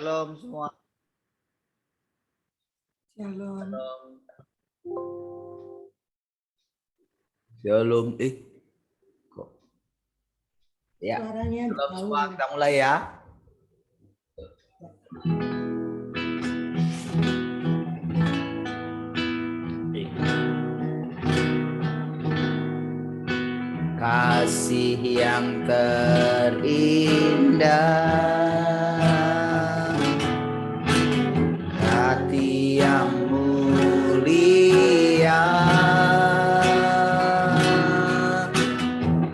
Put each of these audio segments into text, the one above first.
Shalom semua. Shalom. Shalom. Kok. Ya. Suaranya Shalom semua. Kita mulai ya. Kasih yang terindah, hati yang mulia,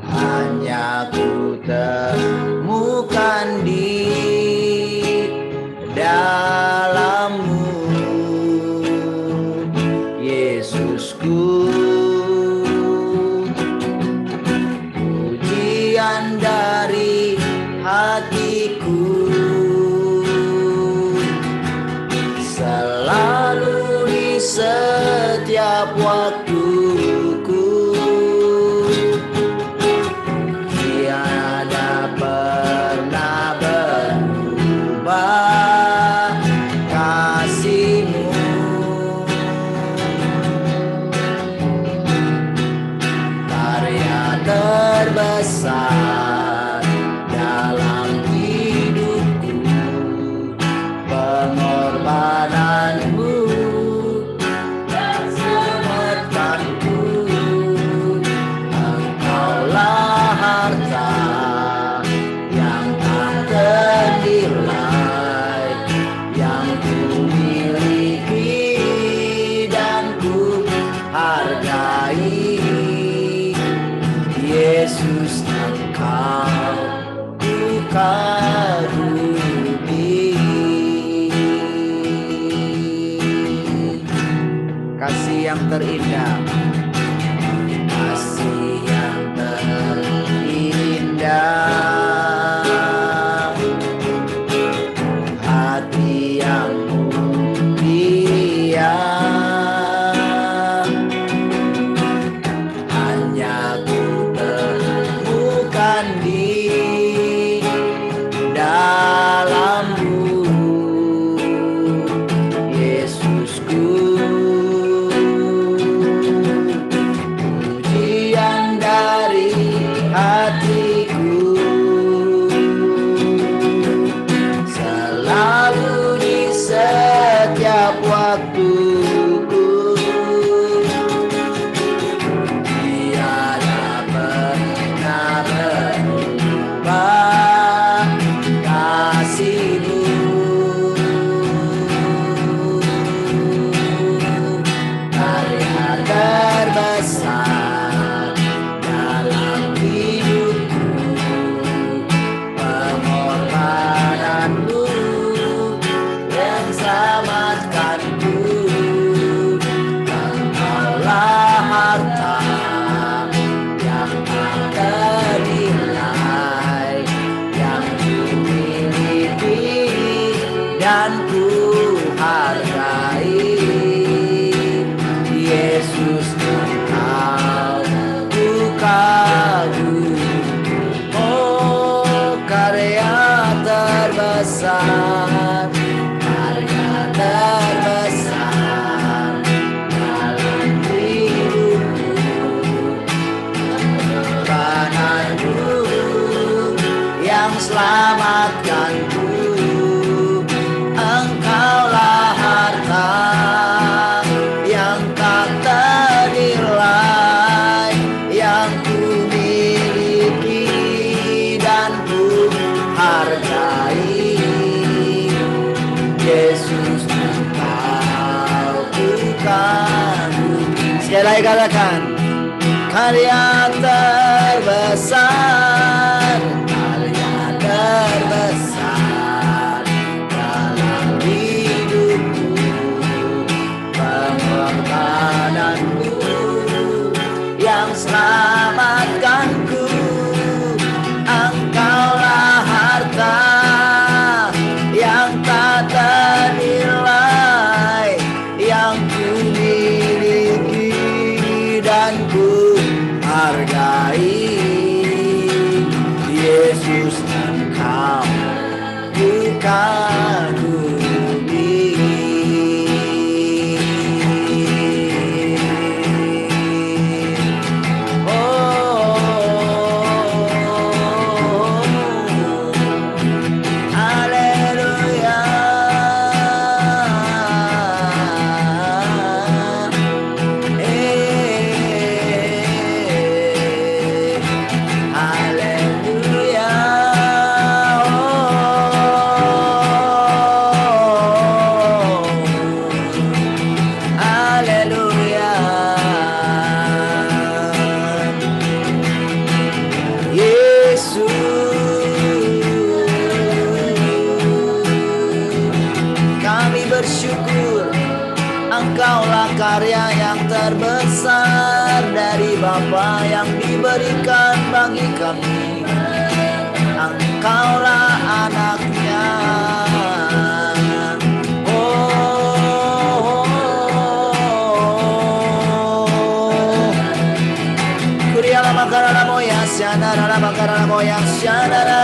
hanya ku temukan di dalammu, Yesusku. Dari hatiku selalu di setiap waktuku, tiada pernah berubah kasih-Mu. Karya terbesar dalam hidupku, pengorbananmu dan semertanku. Engkaulah harta yang tak ternilai, yang ku miliki dan ku hargai. Yesus, Engkau ku kagumi. Kasih yang terindah, kasih yang terindah, hati yang mulia, hanya ku temukan di dalammu, Yesusku. Pujian dari hatiku selalu di setiap waktuku, tiada pernah berubah kasih-Mu. Karya terbesar dalam hidupku, pengorbananmu yang selamatkanku. Engkaulah harta yang tak ternilai, yang ku miliki dan ku hargai. Yesus, Engkau ku kagumi. Oh, karya terbesar, karya terbesar dalam hidupku, pengorbananmu yang selamatkanku. Engkaulah harta yang tak ternilai, yang ku miliki dan ku hargai. Yesus, Engkau ku kagumi. Sekali lagi katakan, karya terbesar, karya terbesar dalam hidupku, pengorbananmu yang selamatkanku. Engkaulah harta yang tak ternilai, yang ku miliki dan ku hargai. bersyukur, Engkaulah karya yang terbesar dari Bapa yang diberikan bagi kami. Engkaulah anaknya. Kuriala makarala moya syadara makarala moya syadara.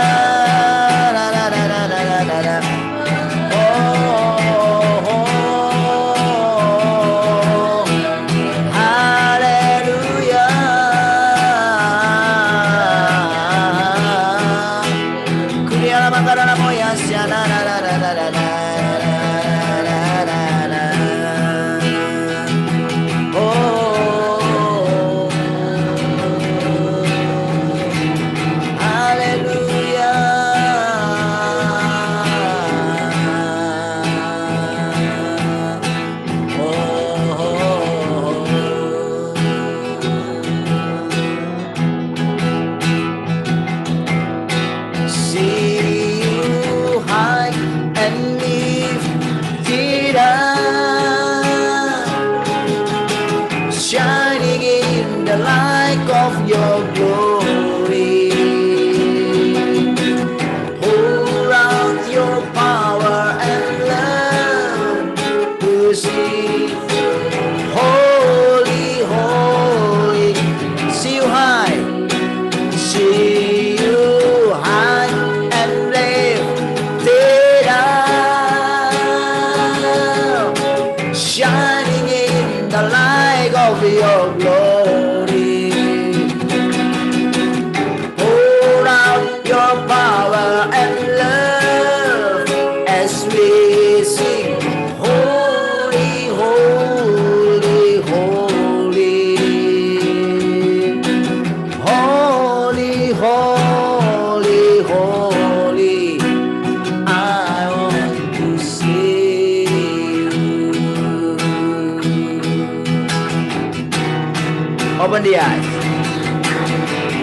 Open the eyes.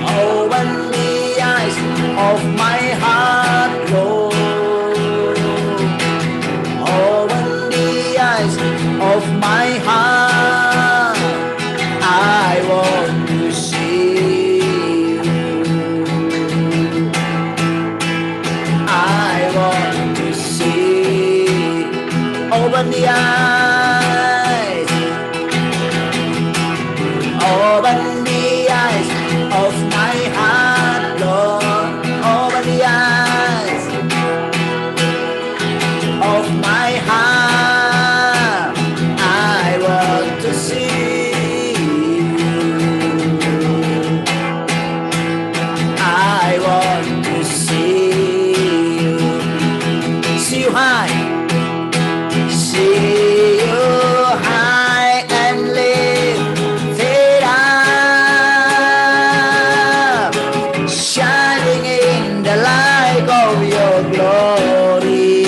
Open the eyes of my heart, Lord. Open the eyes of my heart. I want to see you. I want to see. Open the eyes. Open the eyes of my heart, Lord. Open the eyes of my heart. I want to see you. I want to see you. See you high. See you high and lift it up, shining in the light of your glory.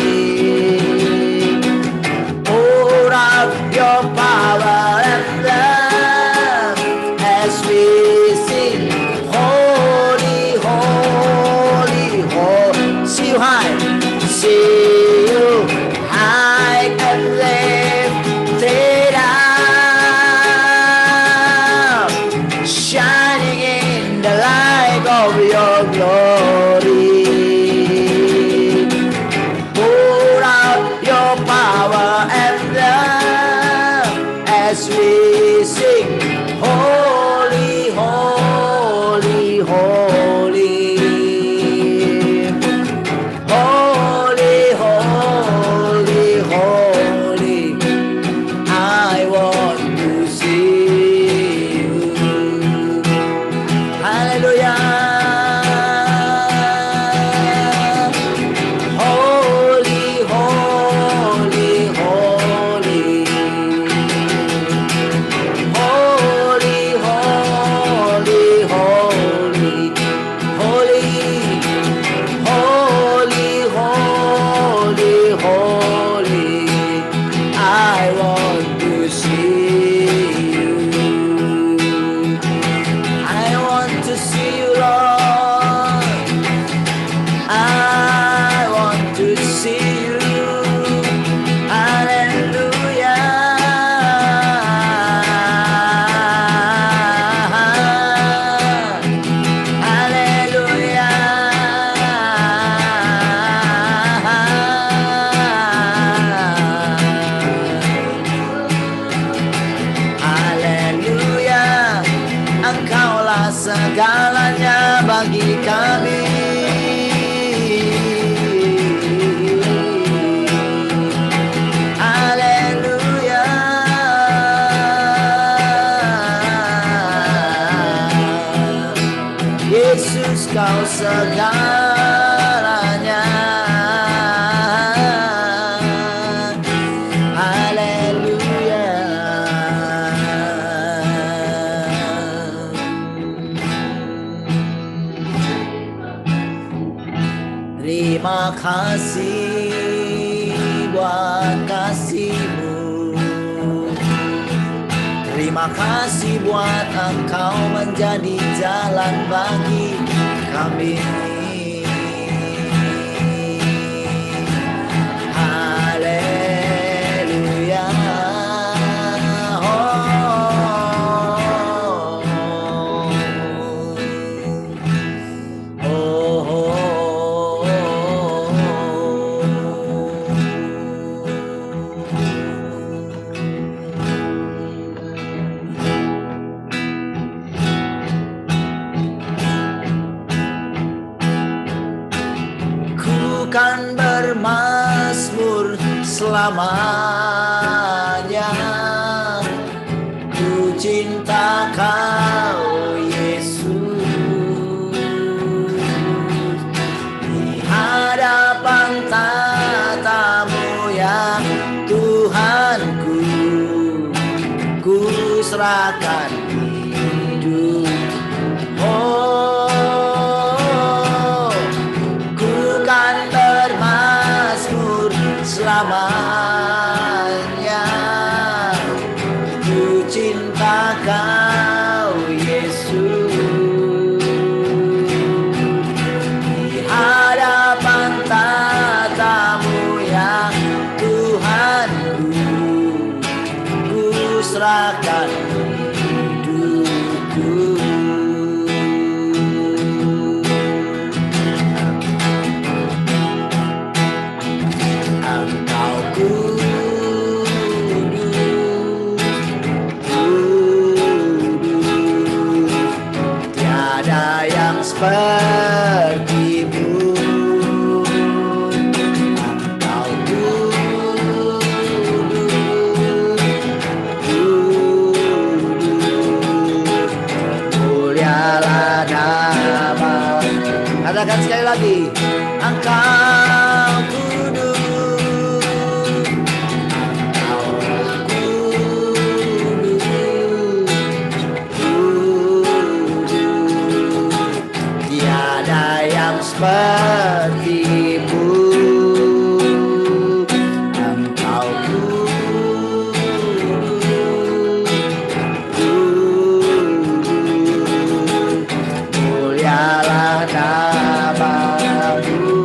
segalanya. Haleluya. Terima kasih buat kasih-Mu. Terima kasih buat Engkau menjadi jalan bagi kami. Haleluya. Kan bermazmur selamanya. Ku cinta Kau Yesus. Di hadapan tatamu ya Tuhanku, ku serahkan hidup. Selamanya ku cinta Kau Yesus. Di hadapan tatamu ya Tuhanku, ku serahkan hidupku. Seperti-Mu. Engkau kudus, mulialah nama. Katakan sekali lagi, Engkau kudus, seperti-Mu. Engkau kudus, mulialah nama-Mu.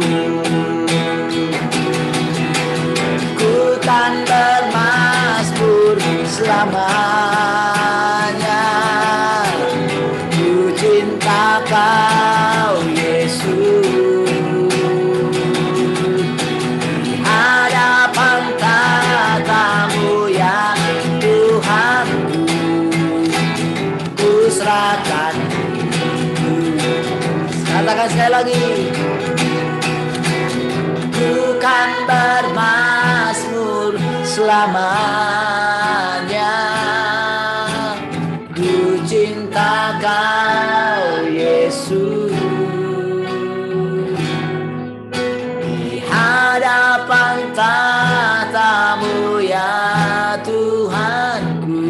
Ku kan bermazmur selamanya. Ku cinta Kau Yesus. Serahkan hidup. Katakan sekali lagi, ku kan bermazmur selamanya. Ku cinta Kau Yesus. Di hadapan tatamu ya Tuhanku,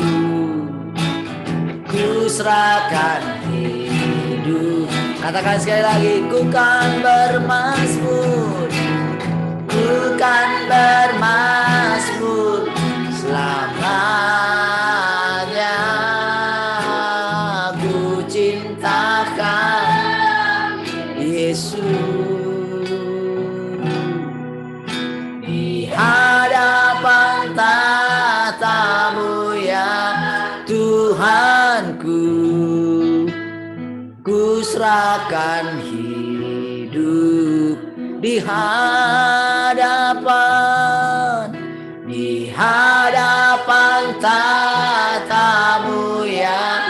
serahkan hidup. Katakan sekali lagi, ku kan bermazmur, ku kan bermazmur selamanya. Ku cintakan Yesus. Di hadapan tatamu ya Tuhanku, ku serahkan hidup. Di hadapan tatamu ya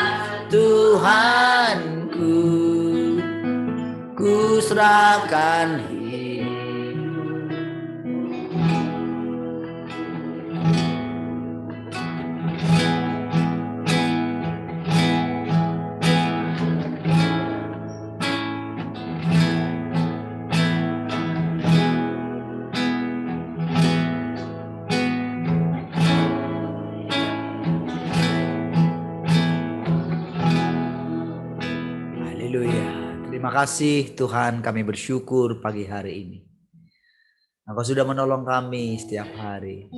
Tuhanku, ku serahkan hidup. Terima kasih Tuhan, kami bersyukur pagi hari ini. Engkau sudah menolong kami setiap hari.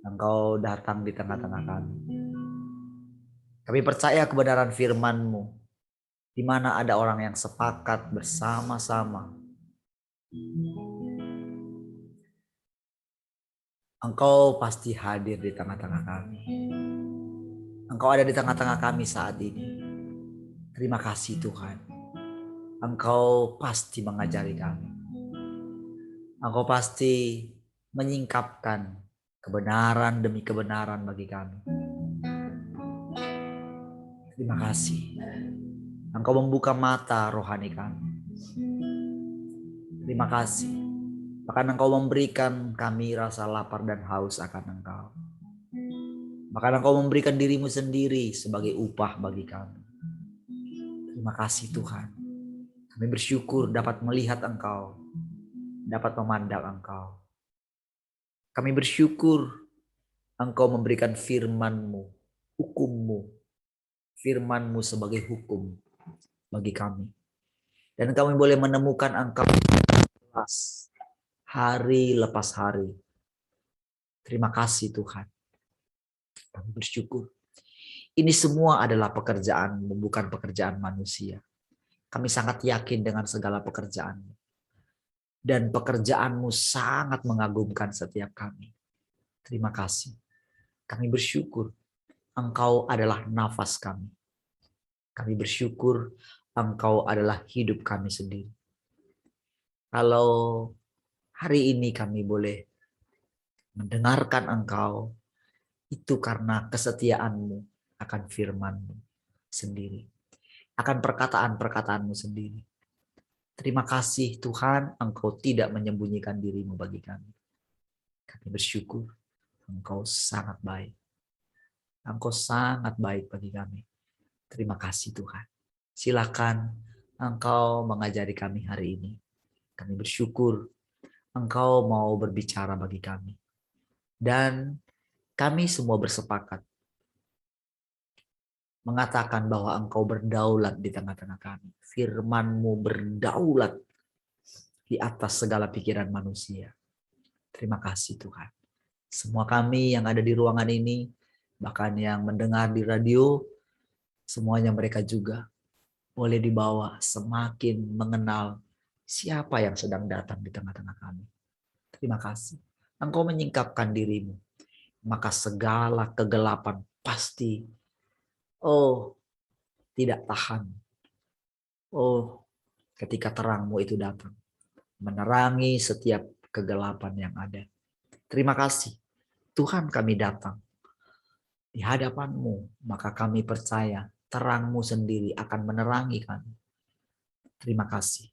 Engkau datang di tengah-tengah kami. Kami percaya kebenaran firman-Mu, di mana ada orang yang sepakat bersama-sama. Engkau pasti hadir di tengah-tengah kami. Engkau ada di tengah-tengah kami saat ini. Terima kasih Tuhan. Engkau pasti mengajari kami. Engkau pasti menyingkapkan kebenaran demi kebenaran bagi kami. Terima kasih. Engkau membuka mata rohani kami. Terima kasih. Bahkan Engkau memberikan kami rasa lapar dan haus akan Engkau. Bahkan Engkau memberikan dirimu sendiri sebagai upah bagi kami. Terima kasih Tuhan. Kami bersyukur dapat melihat Engkau, dapat memandang Engkau. Kami bersyukur Engkau memberikan firman-Mu, hukum-Mu, firman-Mu sebagai hukum bagi kami. Dan kami boleh menemukan Engkau hari lepas hari. Terima kasih Tuhan. Kami bersyukur. Ini semua adalah pekerjaan-Mu, bukan pekerjaan manusia. Kami sangat yakin dengan segala pekerjaan-Mu. Dan pekerjaan-Mu sangat mengagumkan setiap kami. Terima kasih. Kami bersyukur Engkau adalah nafas kami. Kami bersyukur Engkau adalah hidup kami sendiri. Kalau hari ini kami boleh mendengarkan Engkau, itu karena kesetiaan-Mu akan firman-Mu sendiri. Akan perkataan-perkataan-Mu sendiri. Terima kasih Tuhan, Engkau tidak menyembunyikan diri-Mu bagi kami. Kami bersyukur Engkau sangat baik. Engkau sangat baik bagi kami. Terima kasih Tuhan. Silakan Engkau mengajari kami hari ini. Kami bersyukur Engkau mau berbicara bagi kami. Dan kami semua bersepakat mengatakan bahwa Engkau berdaulat di tengah-tengah kami. Firman-Mu berdaulat di atas segala pikiran manusia. Terima kasih Tuhan. Semua kami yang ada di ruangan ini, bahkan yang mendengar di radio, semuanya mereka juga boleh dibawa semakin mengenal siapa yang sedang datang di tengah-tengah kami. Terima kasih. Engkau menyingkapkan diri-Mu, maka segala kegelapan pasti tidak tahan. Ketika terang-Mu itu datang, menerangi setiap kegelapan yang ada. Terima kasih. Tuhan, kami datang di hadapan-Mu, maka kami percaya terang-Mu sendiri akan menerangi kami. Terima kasih.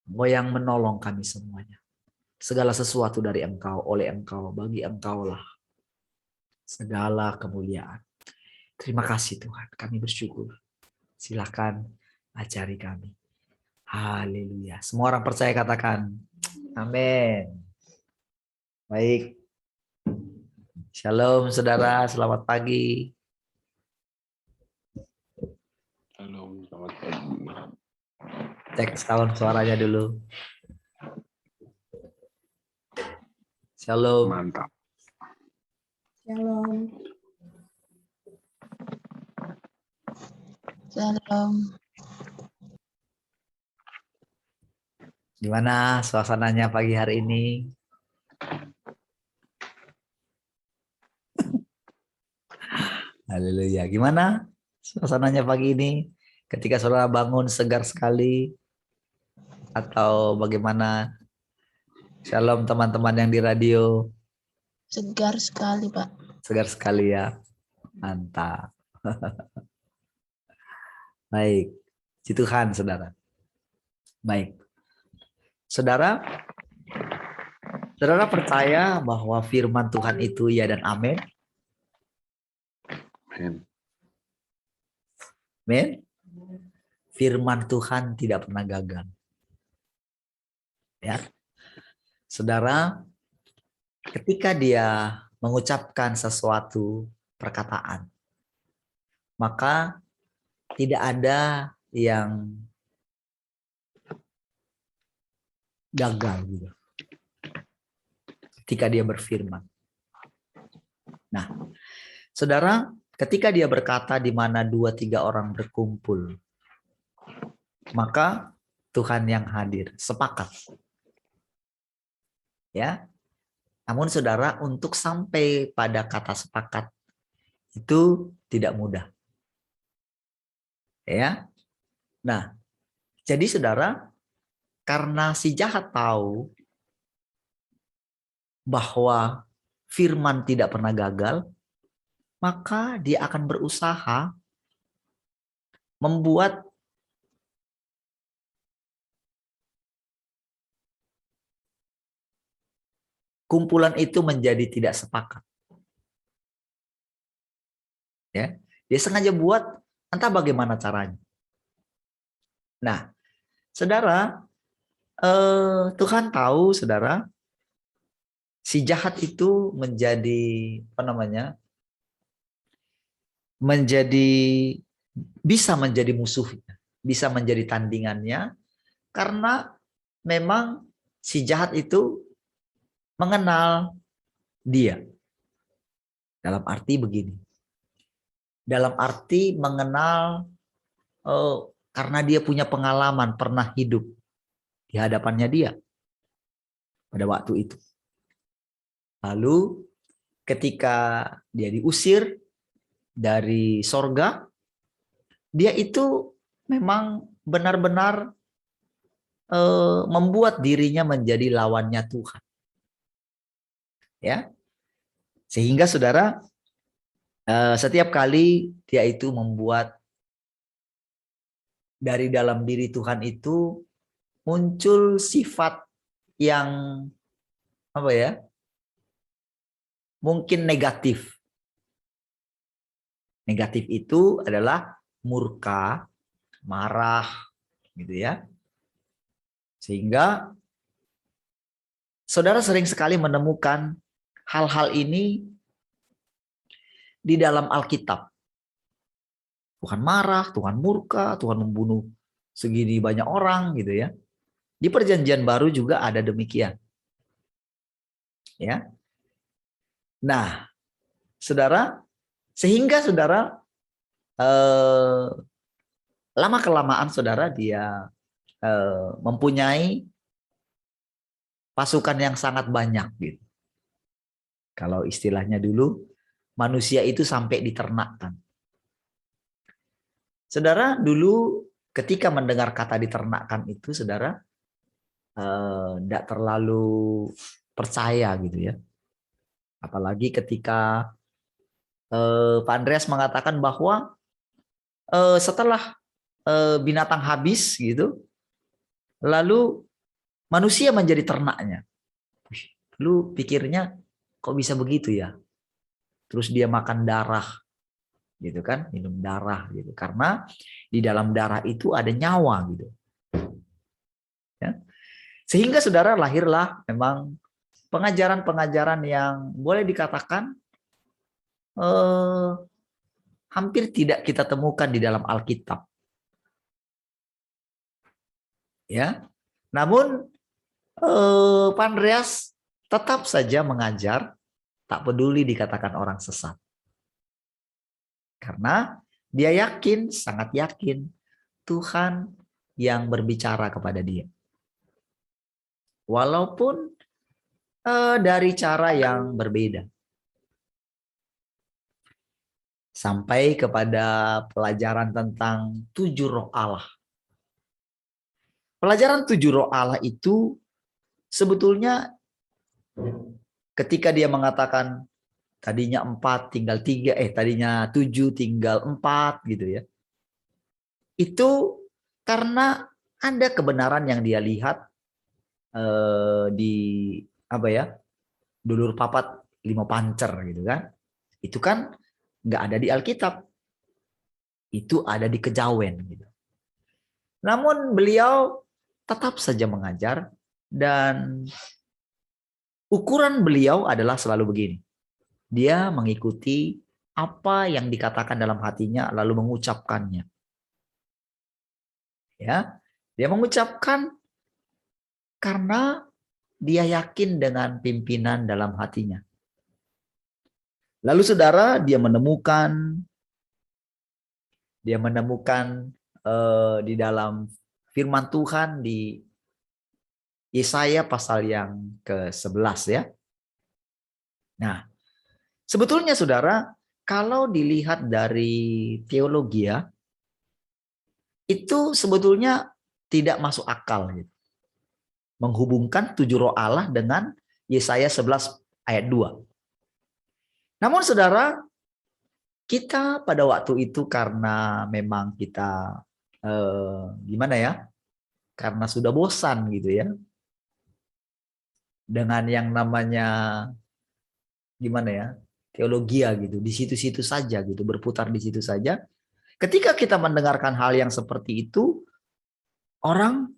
Engkau yang menolong kami semuanya. Segala sesuatu dari Engkau, oleh Engkau, bagi Engkaulah segala kemuliaan. Terima kasih Tuhan, kami bersyukur. Silakan ajari kami. Haleluya. Semua orang percaya katakan amin. Baik. Shalom saudara, selamat pagi. Shalom, selamat pagi. Cek sound suaranya dulu. Shalom. Mantap. Shalom. Shalom. Gimana suasananya pagi hari ini? Haleluya. Gimana suasananya pagi ini? Ketika saudara bangun segar sekali? Atau bagaimana? Shalom teman-teman yang di radio. Segar sekali, Pak. Segar sekali ya. Mantap. Baik. Puji Tuhan, saudara. Baik. Saudara percaya bahwa firman Tuhan itu ya dan amin? Amin. Amin. Firman Tuhan tidak pernah gagal. Ya. Saudara, ketika dia mengucapkan sesuatu perkataan, maka tidak ada yang gagal gitu ketika dia berfirman. Nah, saudara, ketika dia berkata di mana 2-3 orang berkumpul, maka Tuhan yang hadir, sepakat. Ya. Namun saudara, untuk sampai pada kata sepakat itu tidak mudah. Ya. Nah, jadi saudara, karena si jahat tahu bahwa firman tidak pernah gagal, maka dia akan berusaha membuat kumpulan itu menjadi tidak sepakat. Ya, dia sengaja buat, entah bagaimana caranya. Nah, saudara, Tuhan tahu, saudara, si jahat itu menjadi bisa menjadi musuhnya, bisa menjadi tandingannya, karena memang si jahat itu mengenal dia. Dalam arti begini, dalam arti mengenal karena dia punya pengalaman, pernah hidup di hadapannya dia pada waktu itu. Lalu ketika dia diusir dari sorga, dia itu memang benar-benar membuat dirinya menjadi lawannya Tuhan. Ya, sehingga saudara, setiap kali dia itu membuat dari dalam diri Tuhan itu muncul sifat yang mungkin negatif. Negatif itu adalah murka, marah, gitu ya. Sehingga saudara sering sekali menemukan hal-hal ini di dalam Alkitab. Tuhan marah, Tuhan murka, Tuhan membunuh segini banyak orang, gitu ya. Di Perjanjian Baru juga ada demikian. Ya. Nah, saudara, sehingga saudara lama-kelamaan saudara dia mempunyai pasukan yang sangat banyak gitu. Kalau istilahnya dulu, manusia itu sampai diternakkan. Saudara, dulu ketika mendengar kata diternakkan itu, saudara tidak terlalu percaya gitu ya. Apalagi ketika Pak Andreas mengatakan bahwa setelah binatang habis gitu, lalu manusia menjadi ternaknya. Lu pikirnya kok bisa begitu ya? Terus dia makan darah, gitu kan? Minum darah gitu. Karena di dalam darah itu ada nyawa gitu. Ya. Sehingga saudara lahirlah memang pengajaran-pengajaran yang boleh dikatakan hampir tidak kita temukan di dalam Alkitab. Ya. Namun Pak Andreas tetap saja mengajar, tak peduli dikatakan orang sesat. Karena dia yakin, sangat yakin Tuhan yang berbicara kepada dia. Walaupun dari cara yang berbeda. Sampai kepada pelajaran tentang 7 roh Allah. Pelajaran 7 roh Allah itu sebetulnya ketika dia mengatakan tadinya 4 tinggal 3, tadinya 7 tinggal 4 gitu ya. Itu karena ada kebenaran yang dia lihat di dulur papat 5 pancer gitu kan. Itu kan nggak ada di Alkitab. Itu ada di Kejawen gitu. Namun beliau tetap saja mengajar dan ukuran beliau adalah selalu begini. Dia mengikuti apa yang dikatakan dalam hatinya lalu mengucapkannya. Ya, dia mengucapkan Karena dia yakin dengan pimpinan dalam hatinya. Lalu saudara, dia menemukan di dalam firman Tuhan di Yesaya pasal yang ke-11 ya. Nah, sebetulnya saudara, kalau dilihat dari teologi ya, itu sebetulnya tidak masuk akal gitu. Menghubungkan 7 roh Allah dengan Yesaya 11 ayat 2. Namun saudara, kita pada waktu itu karena memang kita gimana ya? Karena sudah bosan gitu ya. Dengan yang namanya gimana ya? Teologia gitu, di situ-situ saja gitu, berputar di situ saja. Ketika kita mendengarkan hal yang seperti itu, orang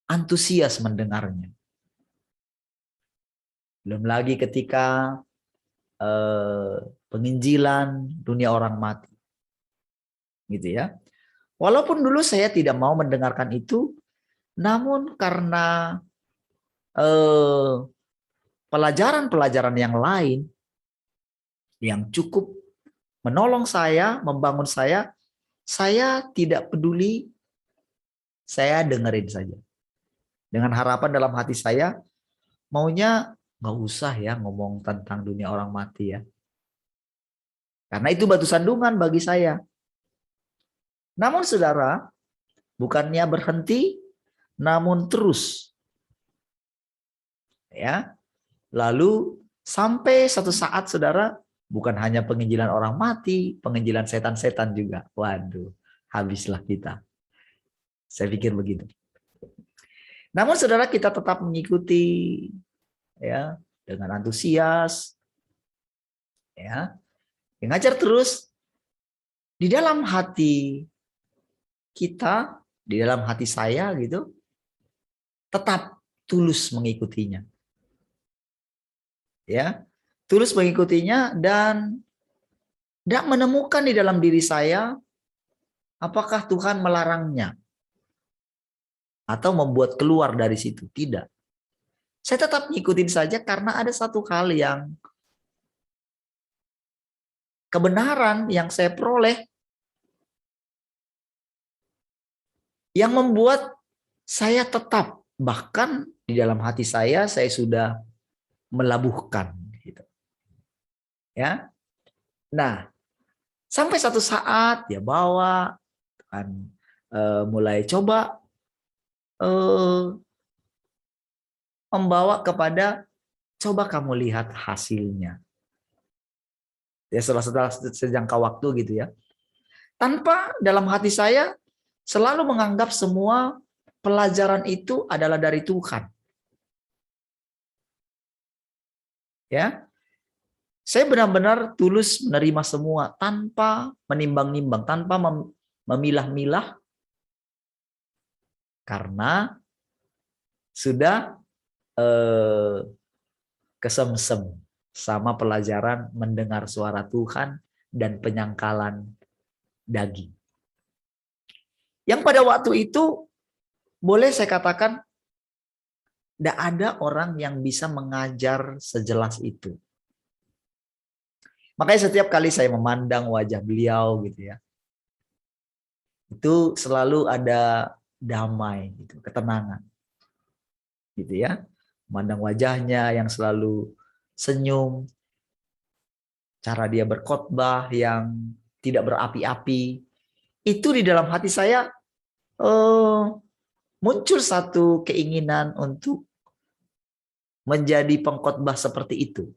antusias mendengarnya. Belum lagi ketika penginjilan dunia orang mati. Gitu ya. Walaupun dulu saya tidak mau mendengarkan itu, namun karena pelajaran-pelajaran yang lain yang cukup menolong saya, membangun saya tidak peduli, saya dengerin saja. Dengan harapan dalam hati saya, maunya nggak usah ya ngomong tentang dunia orang mati ya. Karena itu batu sandungan bagi saya. Namun saudara, bukannya berhenti, namun terus. Ya. Lalu sampai satu saat saudara, bukan hanya penginjilan orang mati, penginjilan setan-setan juga. Waduh, habislah kita. Saya pikir begitu. Namun saudara, kita tetap mengikuti ya dengan antusias. Ya. Ngajar terus di dalam hati kita, di dalam hati saya gitu, tetap tulus mengikutinya. Ya, tulus mengikutinya dan tidak menemukan di dalam diri saya apakah Tuhan melarangnya atau membuat keluar dari situ. Tidak. Saya tetap ngikutin saja karena ada satu hal yang kebenaran yang saya peroleh yang membuat saya tetap, bahkan di dalam hati saya sudah melabuhkan gitu. Ya. Nah, sampai satu saat dia bawa kan mulai coba membawa kepada coba kamu lihat hasilnya. Ya setelah sejangka waktu gitu ya. Tanpa dalam hati saya selalu menganggap semua pelajaran itu adalah dari Tuhan. Ya. Saya benar-benar tulus menerima semua tanpa menimbang-nimbang, tanpa memilah-milah. Karena sudah kesemsem sama pelajaran mendengar suara Tuhan dan penyangkalan daging. Yang pada waktu itu boleh saya katakan tidak ada orang yang bisa mengajar sejelas itu. Makanya setiap kali saya memandang wajah beliau gitu ya, itu selalu ada damai gitu, ketenangan. Gitu ya. Memandang wajahnya yang selalu senyum, cara dia berkhotbah yang tidak berapi-api, itu di dalam hati saya muncul satu keinginan untuk menjadi pengkhotbah seperti itu.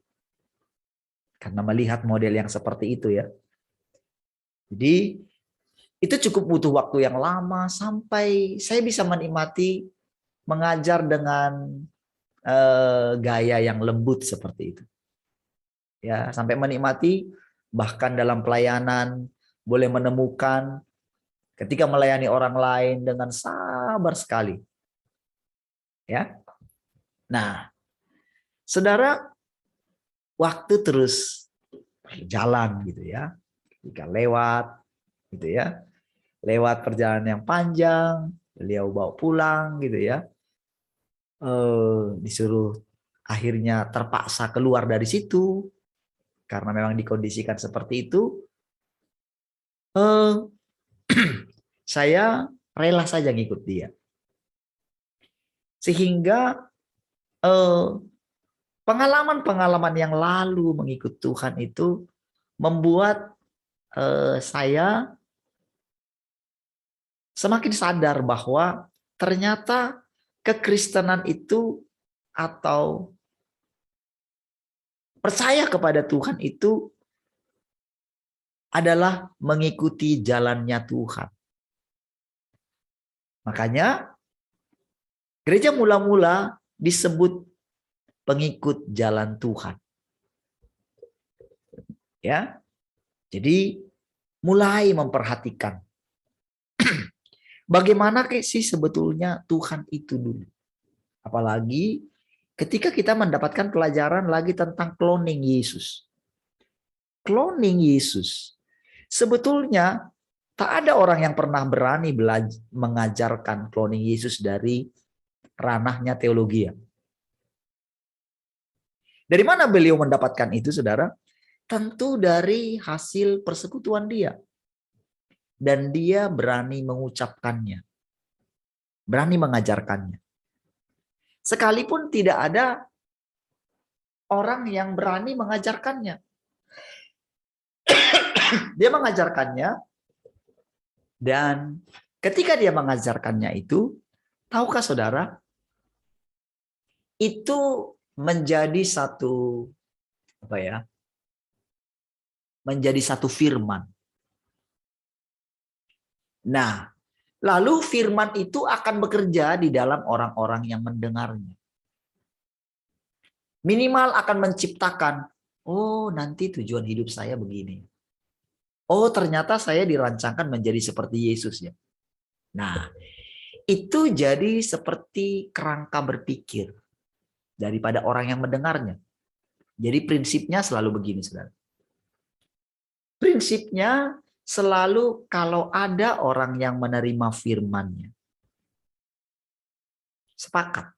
Karena melihat model yang seperti itu ya. Jadi itu cukup butuh waktu yang lama sampai saya bisa menikmati mengajar dengan gaya yang lembut seperti itu. Ya, sampai menikmati bahkan dalam pelayanan boleh menemukan ketika melayani orang lain dengan sabar sekali. Ya. Nah, saudara, waktu terus berjalan gitu ya. Ketika lewat gitu ya. Lewat perjalanan yang panjang, beliau bawa pulang gitu ya. disuruh akhirnya terpaksa keluar dari situ karena memang dikondisikan seperti itu, saya rela saja ngikut dia. Sehingga pengalaman-pengalaman yang lalu mengikut Tuhan itu membuat saya semakin sadar bahwa ternyata kekristenan itu atau percaya kepada Tuhan itu adalah mengikuti jalannya Tuhan. Makanya gereja mula-mula disebut pengikut jalan Tuhan. Ya. Jadi mulai memperhatikan bagaimana sih sebetulnya Tuhan itu dulu. Apalagi ketika kita mendapatkan pelajaran lagi tentang cloning Yesus. Cloning Yesus. Sebetulnya tak ada orang yang pernah berani mengajarkan cloning Yesus dari ranahnya teologi. Dari mana beliau mendapatkan itu, saudara? Tentu dari hasil persekutuan dia. Dan dia berani mengucapkannya. Berani mengajarkannya. Sekalipun tidak ada orang yang berani mengajarkannya. Dia mengajarkannya. Dan ketika dia mengajarkannya itu, tahukah saudara? Itu menjadi satu menjadi satu firman. Nah, lalu firman itu akan bekerja di dalam orang-orang yang mendengarnya. Minimal akan menciptakan, oh nanti tujuan hidup saya begini. Oh ternyata saya dirancangkan menjadi seperti Yesus ya. Nah, itu jadi seperti kerangka berpikir daripada orang yang mendengarnya. Jadi prinsipnya selalu begini, saudara. Prinsipnya selalu kalau ada orang yang menerima firman-Nya, sepakat.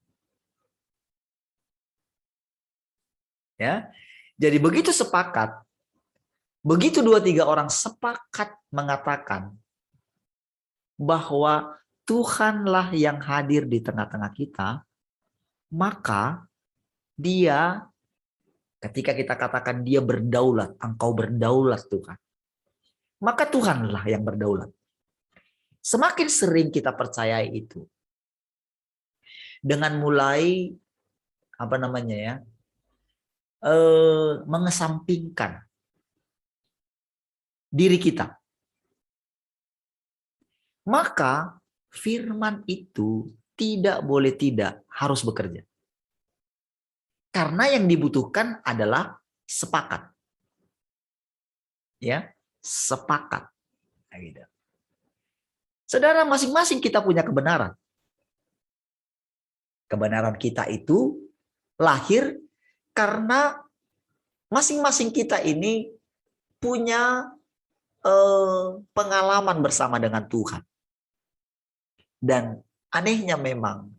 Ya. Jadi begitu sepakat, begitu 2-3 orang sepakat mengatakan bahwa Tuhanlah yang hadir di tengah-tengah kita, maka dia, ketika kita katakan dia berdaulat, engkau berdaulat Tuhan, maka Tuhanlah yang berdaulat. Semakin sering kita percayai itu, dengan mulai mengesampingkan diri kita, maka firman itu tidak boleh tidak harus bekerja. Karena yang dibutuhkan adalah sepakat. Ya, sepakat. Saudara, masing-masing kita punya kebenaran. Kebenaran kita itu lahir karena masing-masing kita ini punya pengalaman bersama dengan Tuhan. Dan anehnya memang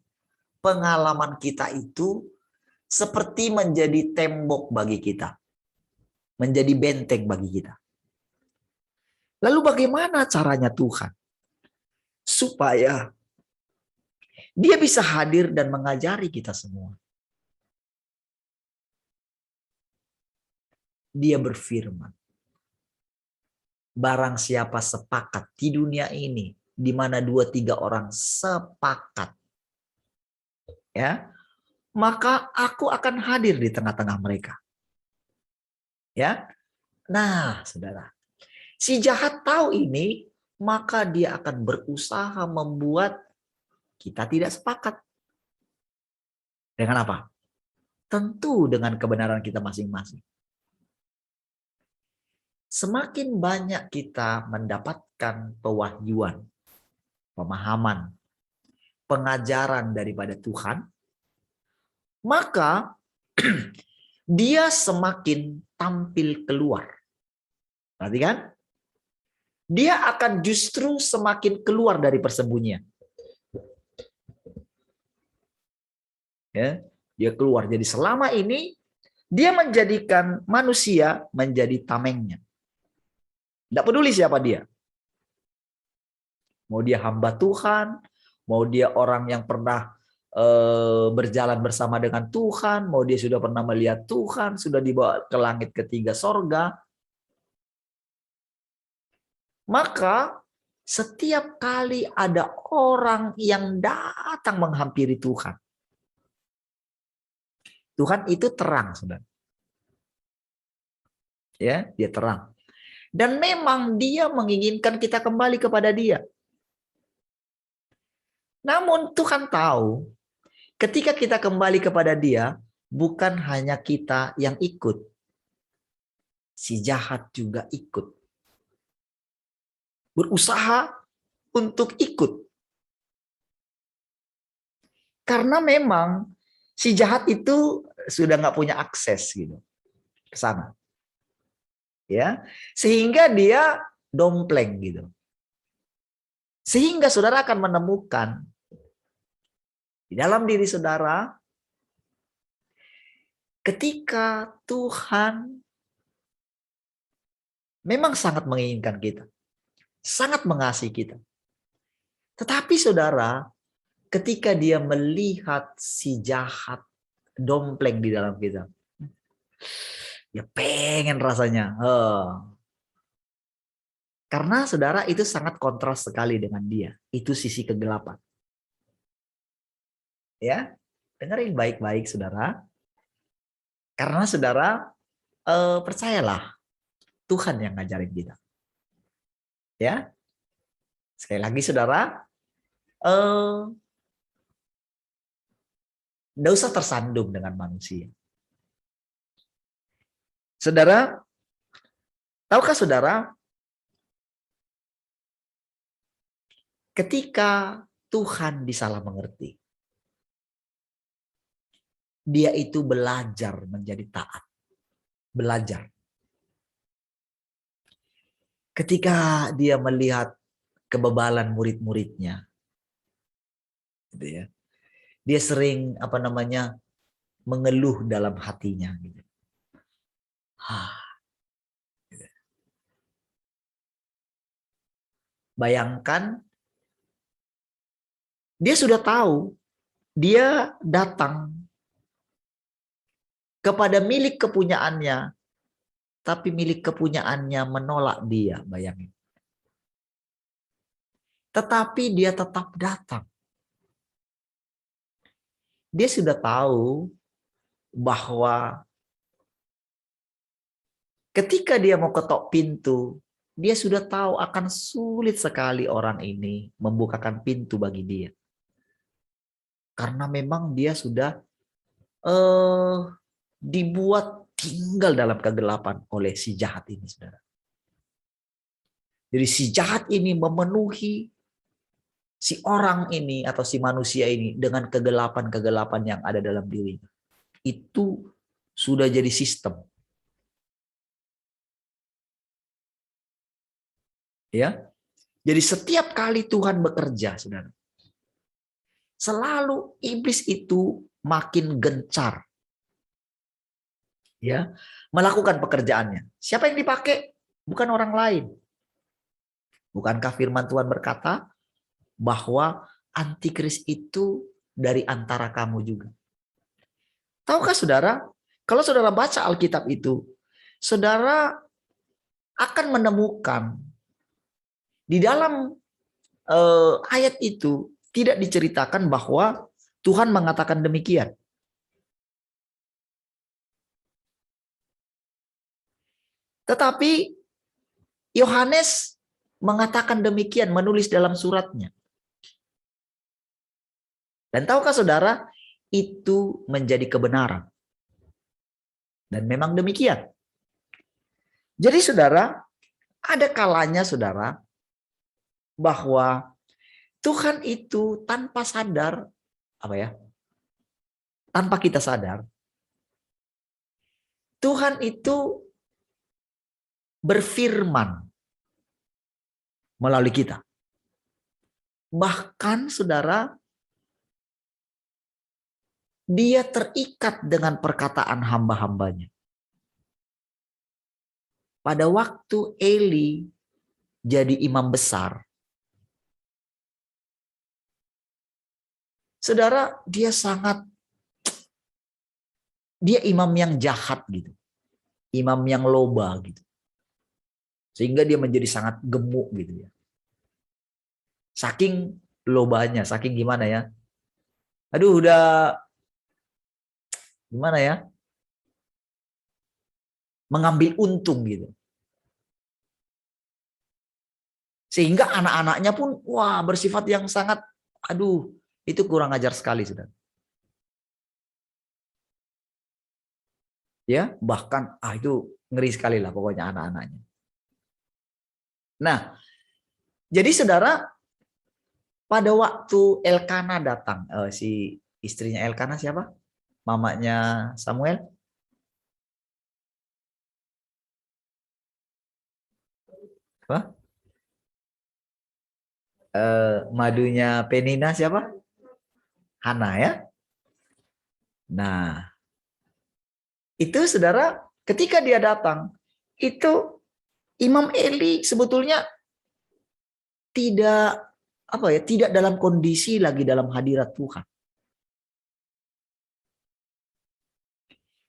pengalaman kita itu seperti menjadi tembok bagi kita. Menjadi benteng bagi kita. Lalu bagaimana caranya Tuhan? Supaya dia bisa hadir dan mengajari kita semua. Dia berfirman. Barang siapa sepakat di dunia ini, di mana 2-3 orang sepakat, ya, maka aku akan hadir di tengah-tengah mereka. Ya, nah, saudara, si jahat tahu ini, maka dia akan berusaha membuat kita tidak sepakat. Dengan apa? Tentu dengan kebenaran kita masing-masing. Semakin banyak kita mendapatkan pewahyuan, pemahaman, pengajaran daripada Tuhan, maka dia semakin tampil keluar. Perhatikan? Dia akan justru semakin keluar dari persembunyian. Ya, dia keluar. Jadi selama ini dia menjadikan manusia menjadi tamengnya. Tidak peduli siapa dia. Mau dia hamba Tuhan, mau dia orang yang pernah berjalan bersama dengan Tuhan, mau dia sudah pernah melihat Tuhan, sudah dibawa ke langit ketiga sorga. Maka setiap kali ada orang yang datang menghampiri Tuhan, Tuhan itu terang, saudara. Ya, dia terang. Dan memang dia menginginkan kita kembali kepada dia. Namun Tuhan tahu, ketika kita kembali kepada dia, bukan hanya kita yang ikut. Si jahat juga ikut. Berusaha untuk ikut. Karena memang si jahat itu sudah nggak punya akses gitu ke sana. Ya, sehingga dia dompleng gitu. Sehingga saudara akan menemukan di dalam diri saudara, ketika Tuhan memang sangat menginginkan kita, sangat mengasihi kita. Tetapi saudara, ketika dia melihat si jahat dompleng di dalam kita, ya pengen rasanya. Karena saudara itu sangat kontras sekali dengan dia. Itu sisi kegelapan. Ya, dengerin baik-baik saudara. Karena saudara percayalah, Tuhan yang ngajarin kita. Ya, sekali lagi saudara, nggak usah tersandung dengan manusia. Saudara, tahukah saudara, ketika Tuhan disalah mengerti, dia itu belajar menjadi taat. Belajar. Ketika dia melihat kebebalan murid-muridnya, gitu ya, dia sering mengeluh dalam hatinya. Gitu. Bayangkan, dia sudah tahu, dia datang kepada milik kepunyaannya, tapi milik kepunyaannya menolak dia, bayangin. Tetapi dia tetap datang. Dia sudah tahu bahwa ketika dia mau ketok pintu, dia sudah tahu akan sulit sekali orang ini membukakan pintu bagi dia. Karena memang dia sudah dibuat tinggal dalam kegelapan oleh si jahat ini, saudara. Jadi si jahat ini memenuhi si orang ini atau si manusia ini dengan kegelapan-kegelapan yang ada dalam dirinya. Itu sudah jadi sistem. Ya. Jadi setiap kali Tuhan bekerja, saudara, selalu iblis itu makin gencar, ya, melakukan pekerjaannya. Siapa yang dipakai? Bukan orang lain. Bukankah firman Tuhan berkata bahwa antikris itu dari antara kamu juga? Tahukah saudara, kalau saudara baca Alkitab itu, saudara akan menemukan di dalam ayat itu tidak diceritakan bahwa Tuhan mengatakan demikian. Tetapi Yohanes mengatakan demikian, menulis dalam suratnya. Dan tahukah saudara, itu menjadi kebenaran. Dan memang demikian. Jadi saudara, ada kalanya saudara, bahwa Tuhan itu tanpa sadar, tanpa kita sadar, Tuhan itu berfirman melalui kita. Bahkan saudara, dia terikat dengan perkataan hamba-hambanya. Pada waktu Eli jadi imam besar, saudara, dia imam yang jahat gitu. Imam yang loba gitu. Sehingga dia menjadi sangat gemuk gitu ya. Saking lobanya, saking gimana ya. Aduh, udah gimana ya? Mengambil untung gitu. Sehingga anak-anaknya pun wah bersifat yang sangat, aduh, itu kurang ajar sekali, saudara. Ya, bahkan itu ngeri sekali lah pokoknya anak-anaknya. Nah, jadi saudara, pada waktu Elkana datang, si istrinya Elkana siapa? Mamanya Samuel? Apa? Madunya Penina siapa? Hana ya. Nah, itu saudara, ketika dia datang, itu Imam Eli sebetulnya tidak dalam kondisi lagi dalam hadirat Tuhan.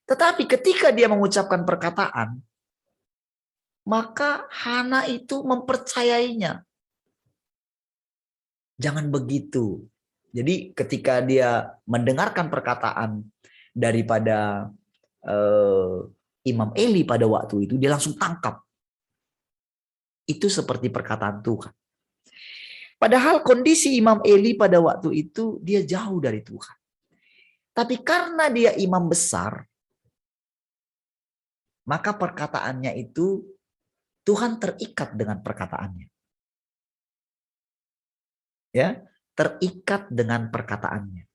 Tetapi ketika dia mengucapkan perkataan, maka Hana itu mempercayainya. Jangan begitu. Jadi ketika dia mendengarkan perkataan daripada Imam Eli pada waktu itu, dia langsung tangkap. Itu seperti perkataan Tuhan. Padahal kondisi Imam Eli pada waktu itu dia jauh dari Tuhan. Tapi karena dia imam besar, maka perkataannya itu Tuhan terikat dengan perkataannya. Ya, terikat dengan perkataannya.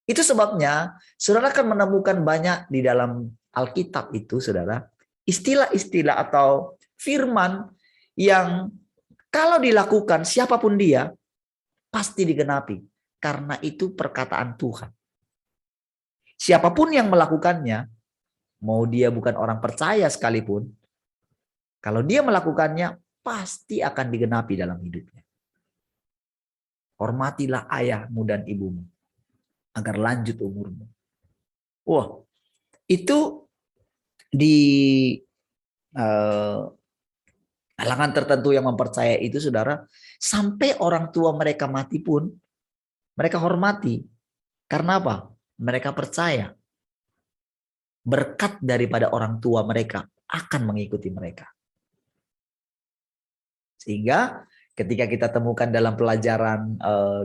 Itu sebabnya saudara akan menemukan banyak di dalam Alkitab itu, saudara, istilah-istilah atau firman yang kalau dilakukan siapapun dia pasti digenapi karena itu perkataan Tuhan. Siapapun yang melakukannya, mau dia bukan orang percaya sekalipun, kalau dia melakukannya pasti akan digenapi dalam hidupnya. Hormatilah ayahmu dan ibumu agar lanjut umurmu. Wah, itu di kalangan tertentu yang mempercayai itu, saudara, sampai orang tua mereka mati pun mereka hormati. Karena apa? Mereka percaya berkat daripada orang tua mereka akan mengikuti mereka. Sehingga ketika kita temukan dalam pelajaran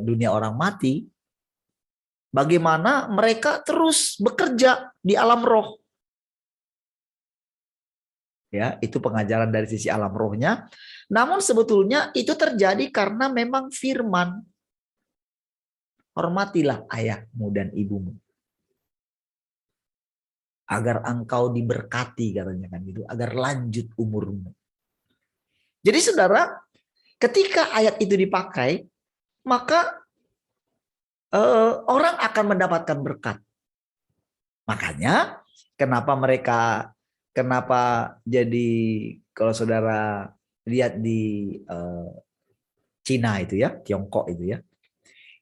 dunia orang mati, bagaimana mereka terus bekerja di alam roh. Ya, itu pengajaran dari sisi alam rohnya. Namun sebetulnya itu terjadi karena memang firman. Hormatilah ayahmu dan ibumu agar engkau diberkati, katanya kan gitu, agar lanjut umurmu. Jadi saudara, ketika ayat itu dipakai, maka orang akan mendapatkan berkat. Makanya kenapa jadi, kalau saudara lihat di Cina itu ya, Tiongkok itu ya,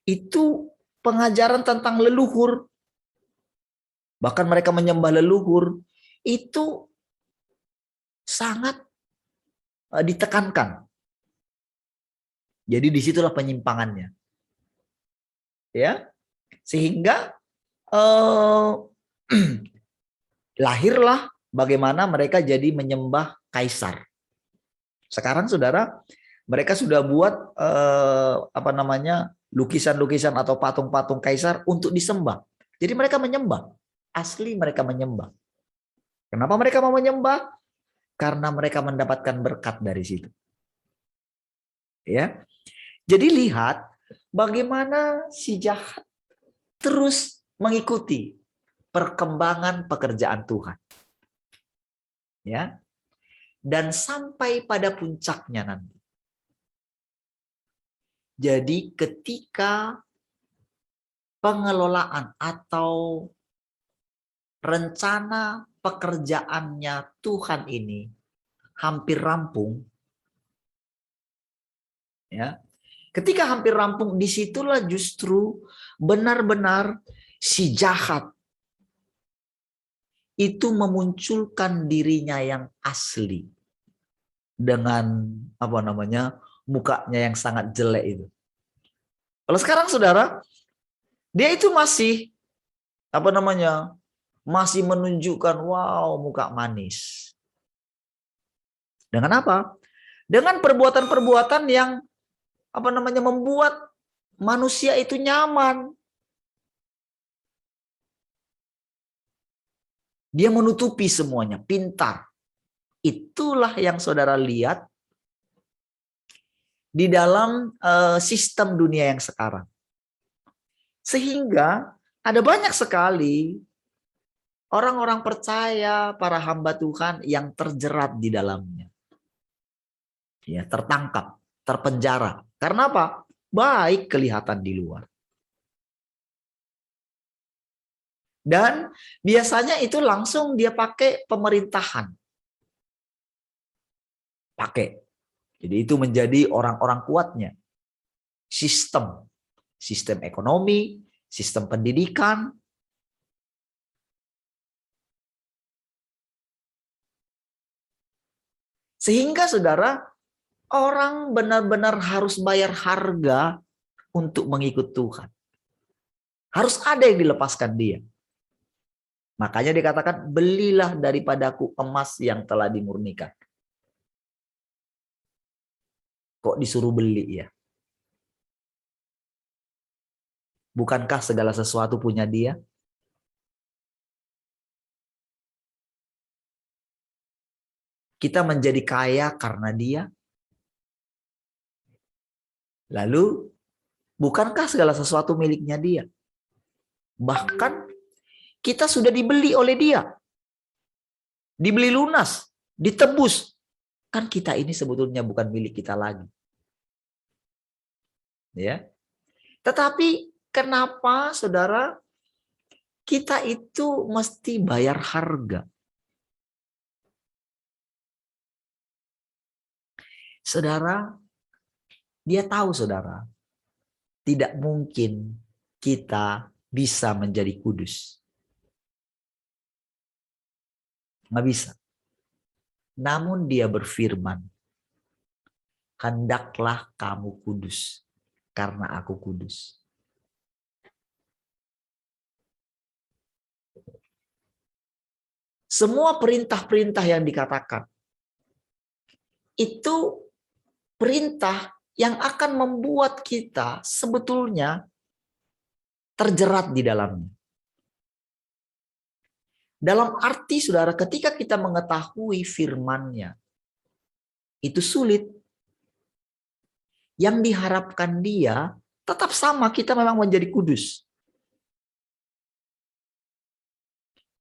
itu pengajaran tentang leluhur, bahkan mereka menyembah leluhur, itu sangat ditekankan. Jadi disitulah penyimpangannya, ya, sehingga lahirlah bagaimana mereka jadi menyembah kaisar. Sekarang saudara, mereka sudah buat lukisan-lukisan atau patung-patung kaisar untuk disembah. Jadi mereka menyembah, asli mereka menyembah. Kenapa mereka mau menyembah? Karena mereka mendapatkan berkat dari situ. Ya. Jadi lihat bagaimana si jahat terus mengikuti perkembangan pekerjaan Tuhan. Ya. Dan sampai pada puncaknya nanti. Jadi ketika pengelolaan atau rencana pekerjaannya Tuhan ini hampir rampung, ya. Ketika hampir rampung, disitulah justru benar-benar si jahat itu memunculkan dirinya yang asli dengan mukanya yang sangat jelek itu. Kalau sekarang saudara, dia itu masih masih menunjukkan muka manis. Dengan apa? Dengan perbuatan-perbuatan yang membuat manusia itu nyaman. Dia menutupi semuanya, pintar. Itulah yang saudara lihat di dalam sistem dunia yang sekarang. Sehingga ada banyak sekali orang-orang percaya, para hamba Tuhan yang terjerat di dalamnya. Ya, tertangkap, terpenjara. Karena apa? Baik kelihatan di luar. Dan biasanya itu langsung dia pakai pemerintahan. Pakai. Jadi itu menjadi orang-orang kuatnya. Sistem ekonomi, sistem pendidikan. Sehingga saudara, orang benar-benar harus bayar harga untuk mengikut Tuhan. Harus ada yang dilepaskan dia. Makanya dikatakan, belilah daripadaku emas yang telah dimurnikan. Kok disuruh beli ya? Bukankah segala sesuatu punya dia? Kita menjadi kaya karena dia. Lalu, bukankah segala sesuatu miliknya dia? Bahkan kita sudah dibeli oleh dia. Dibeli lunas, ditebus. Kan kita ini sebetulnya bukan milik kita lagi. Ya. Tetapi kenapa saudara kita itu mesti bayar harga? Saudara, dia tahu saudara, tidak mungkin kita bisa menjadi kudus. Nggak bisa. Namun dia berfirman, hendaklah kamu kudus, karena aku kudus. Semua perintah-perintah yang dikatakan, itu perintah yang akan membuat kita sebetulnya terjerat di dalamnya. Dalam arti saudara, ketika kita mengetahui firman-Nya, itu sulit. Yang diharapkan dia tetap sama, kita memang menjadi kudus.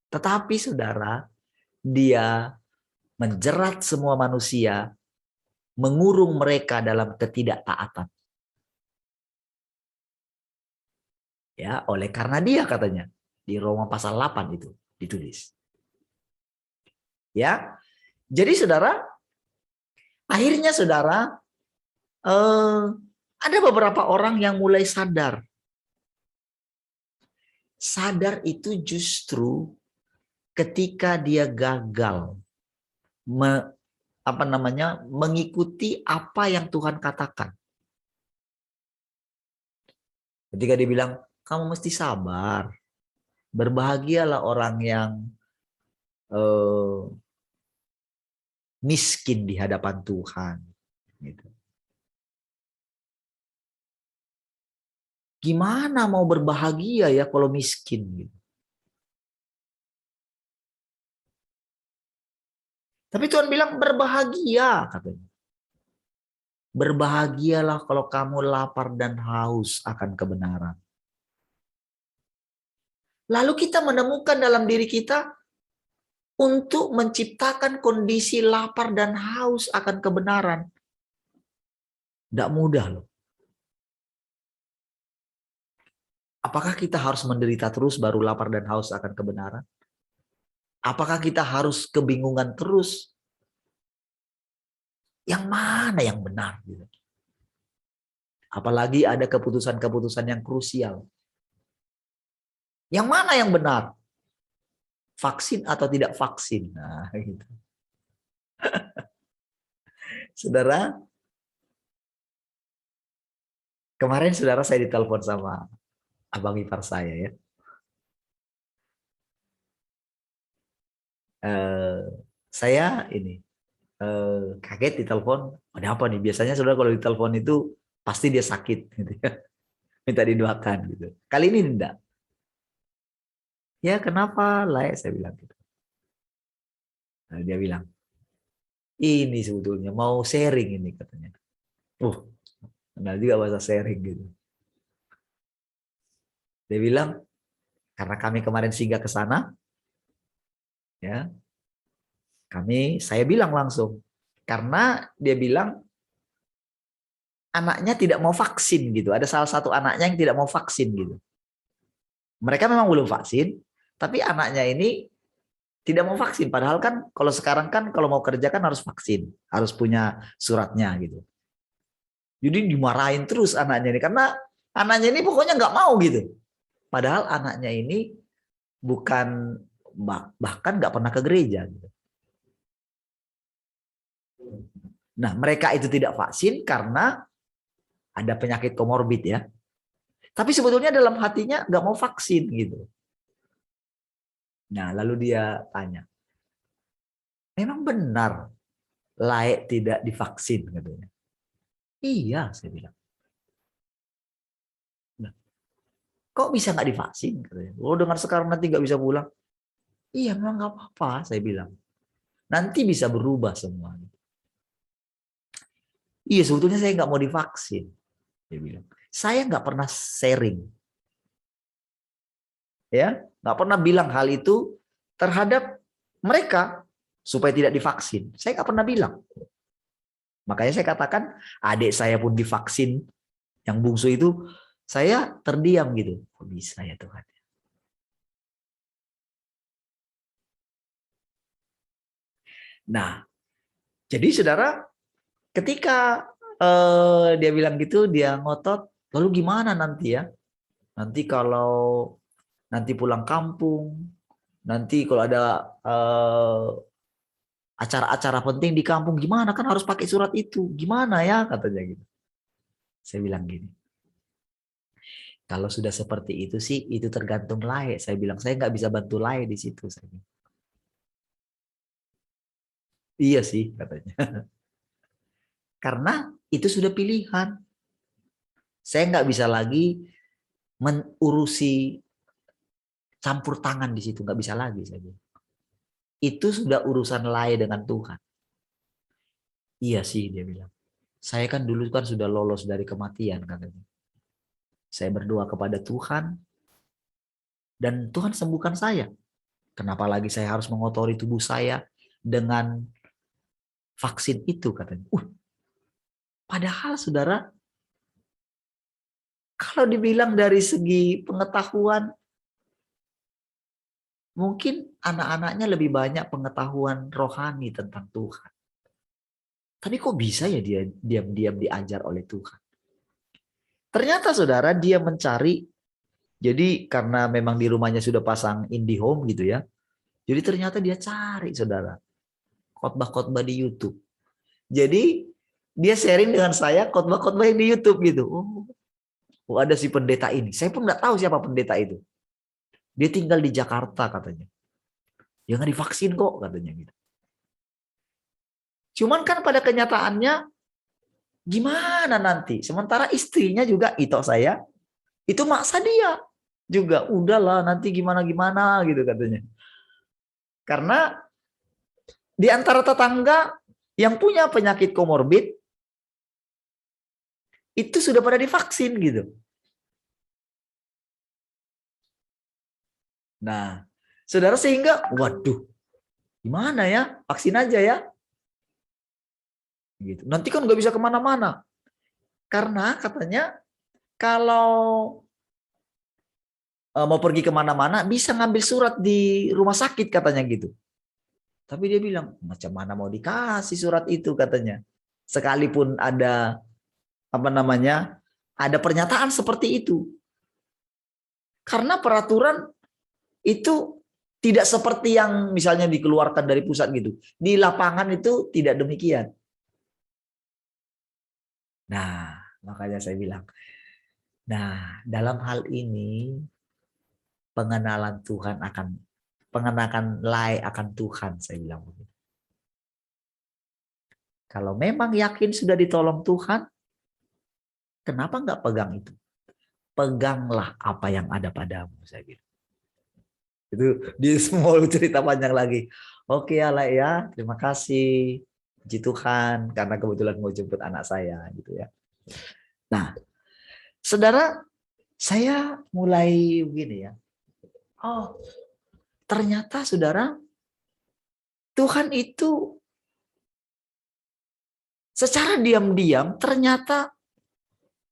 Tetapi saudara, dia menjerat semua manusia, mengurung mereka dalam ketidaktaatan. Ya, oleh karena dia katanya di Roma pasal 8 itu ditulis. Ya. Jadi saudara, akhirnya saudara ada beberapa orang yang mulai sadar. Sadar itu justru ketika dia gagal mengikuti apa yang Tuhan katakan. Ketika dia bilang, kamu mesti sabar. Berbahagialah orang yang miskin di hadapan Tuhan. Gitu. Gimana mau berbahagia ya kalau miskin? Gitu. Tapi Tuhan bilang berbahagia katanya. Berbahagialah kalau kamu lapar dan haus akan kebenaran. Lalu kita menemukan dalam diri kita untuk menciptakan kondisi lapar dan haus akan kebenaran. Tidak mudah loh. Apakah kita harus menderita terus baru lapar dan haus akan kebenaran? Apakah kita harus kebingungan terus? Yang mana yang benar? Gitu. Apalagi ada keputusan-keputusan yang krusial. Yang mana yang benar? Vaksin atau tidak vaksin? Nah, gitu. Saudara, kemarin saudara saya ditelepon sama abang ipar saya ya. Saya ini kaget ditelepon. Ada apa nih? Biasanya saudara kalau ditelepon itu pasti dia sakit, gitu ya. Minta didoakan gitu. Kali ini tidak. Ya kenapa lah? Saya bilang gitu. Nah, dia bilang, ini sebetulnya mau sharing ini katanya. Kenal juga bahasa sharing gitu. Dia bilang, karena kami kemarin singgah ke sana, ya, saya bilang langsung, karena dia bilang anaknya tidak mau vaksin gitu. Ada salah satu anaknya yang tidak mau vaksin gitu. Mereka memang belum vaksin, tapi anaknya ini tidak mau vaksin. Padahal kan kalau sekarang kan kalau mau kerja kan harus vaksin, harus punya suratnya gitu. Jadi dimarahin terus anaknya ini karena anaknya ini pokoknya nggak mau gitu. Padahal anaknya ini bukan bahkan nggak pernah ke gereja. Gitu. Nah mereka itu tidak vaksin karena ada penyakit komorbid ya. Tapi sebetulnya dalam hatinya nggak mau vaksin gitu. Nah lalu dia tanya, memang benar layak tidak divaksin katanya. Iya saya bilang. Nah, kok bisa nggak divaksin katanya? Oh dengan sekarang nanti nggak bisa pulang. Iya memang nggak apa-apa saya bilang. Nanti bisa berubah semua. Iya sebetulnya saya nggak mau divaksin. Dia bilang. Saya nggak pernah sharing. Ya, nggak pernah bilang hal itu terhadap mereka supaya tidak divaksin. Saya nggak pernah bilang. Makanya saya katakan adik saya pun divaksin yang bungsu itu saya terdiam gitu. Kok bisa ya Tuhan? Nah, jadi saudara ketika dia bilang gitu dia ngotot, lalu gimana nanti ya? Nanti kalau nanti pulang kampung, nanti kalau ada acara-acara penting di kampung gimana kan harus pakai surat itu gimana ya katanya gitu. Saya bilang gini, kalau sudah seperti itu sih itu tergantung Lae. Saya bilang saya nggak bisa bantu Lae di situ. Saya bilang. Iya sih katanya. Karena itu sudah pilihan. Saya nggak bisa lagi mengurusi campur tangan di situ nggak bisa lagi saya bilang. Itu sudah urusan Lae dengan Tuhan. Iya sih dia bilang. Saya kan dulu kan sudah lolos dari kematian katanya. Saya berdoa kepada Tuhan dan Tuhan sembuhkan saya. Kenapa lagi saya harus mengotori tubuh saya dengan vaksin itu katanya. Padahal saudara, kalau dibilang dari segi pengetahuan, mungkin anak-anaknya lebih banyak pengetahuan rohani tentang Tuhan. Tapi kok bisa ya dia diam-diam diajar oleh Tuhan? Ternyata saudara dia mencari, jadi karena memang di rumahnya sudah pasang IndiHome gitu ya. Jadi ternyata dia cari saudara, khotbah-khotbah di YouTube. Jadi dia sharing dengan saya khotbah-khotbah yang di YouTube gitu. Oh ada si pendeta ini. Saya pun nggak tahu siapa pendeta itu. Dia tinggal di Jakarta katanya. Dia nggak divaksin kok katanya gitu. Cuman kan pada kenyataannya gimana nanti? Sementara istrinya juga itu saya itu maksa dia juga. Udahlah nanti gimana-gimana gitu katanya. Karena di antara tetangga yang punya penyakit komorbid itu sudah pada divaksin gitu. Nah, saudara sehingga, waduh, gimana ya? Vaksin aja ya. Gitu. Nanti kan nggak bisa kemana-mana. Karena katanya kalau mau pergi kemana-mana bisa ngambil surat di rumah sakit katanya gitu. Tapi dia bilang, macam mana mau dikasih surat itu katanya. Sekalipun ada ada pernyataan seperti itu. Karena peraturan itu tidak seperti yang misalnya dikeluarkan dari pusat gitu. Di lapangan itu tidak demikian. Nah, makanya saya bilang, nah dalam hal ini pengenalan akan Tuhan, saya bilang begitu. Kalau memang yakin sudah ditolong Tuhan, kenapa nggak pegang itu? Peganglah apa yang ada padamu, saya bilang. Itu di semua cerita panjang lagi. Oke ya, Lek ya, terima kasih. Puji Tuhan karena kebetulan mau jemput anak saya gitu ya. Nah, saudara, saya mulai begini ya. Oh, ternyata saudara, Tuhan itu secara diam-diam ternyata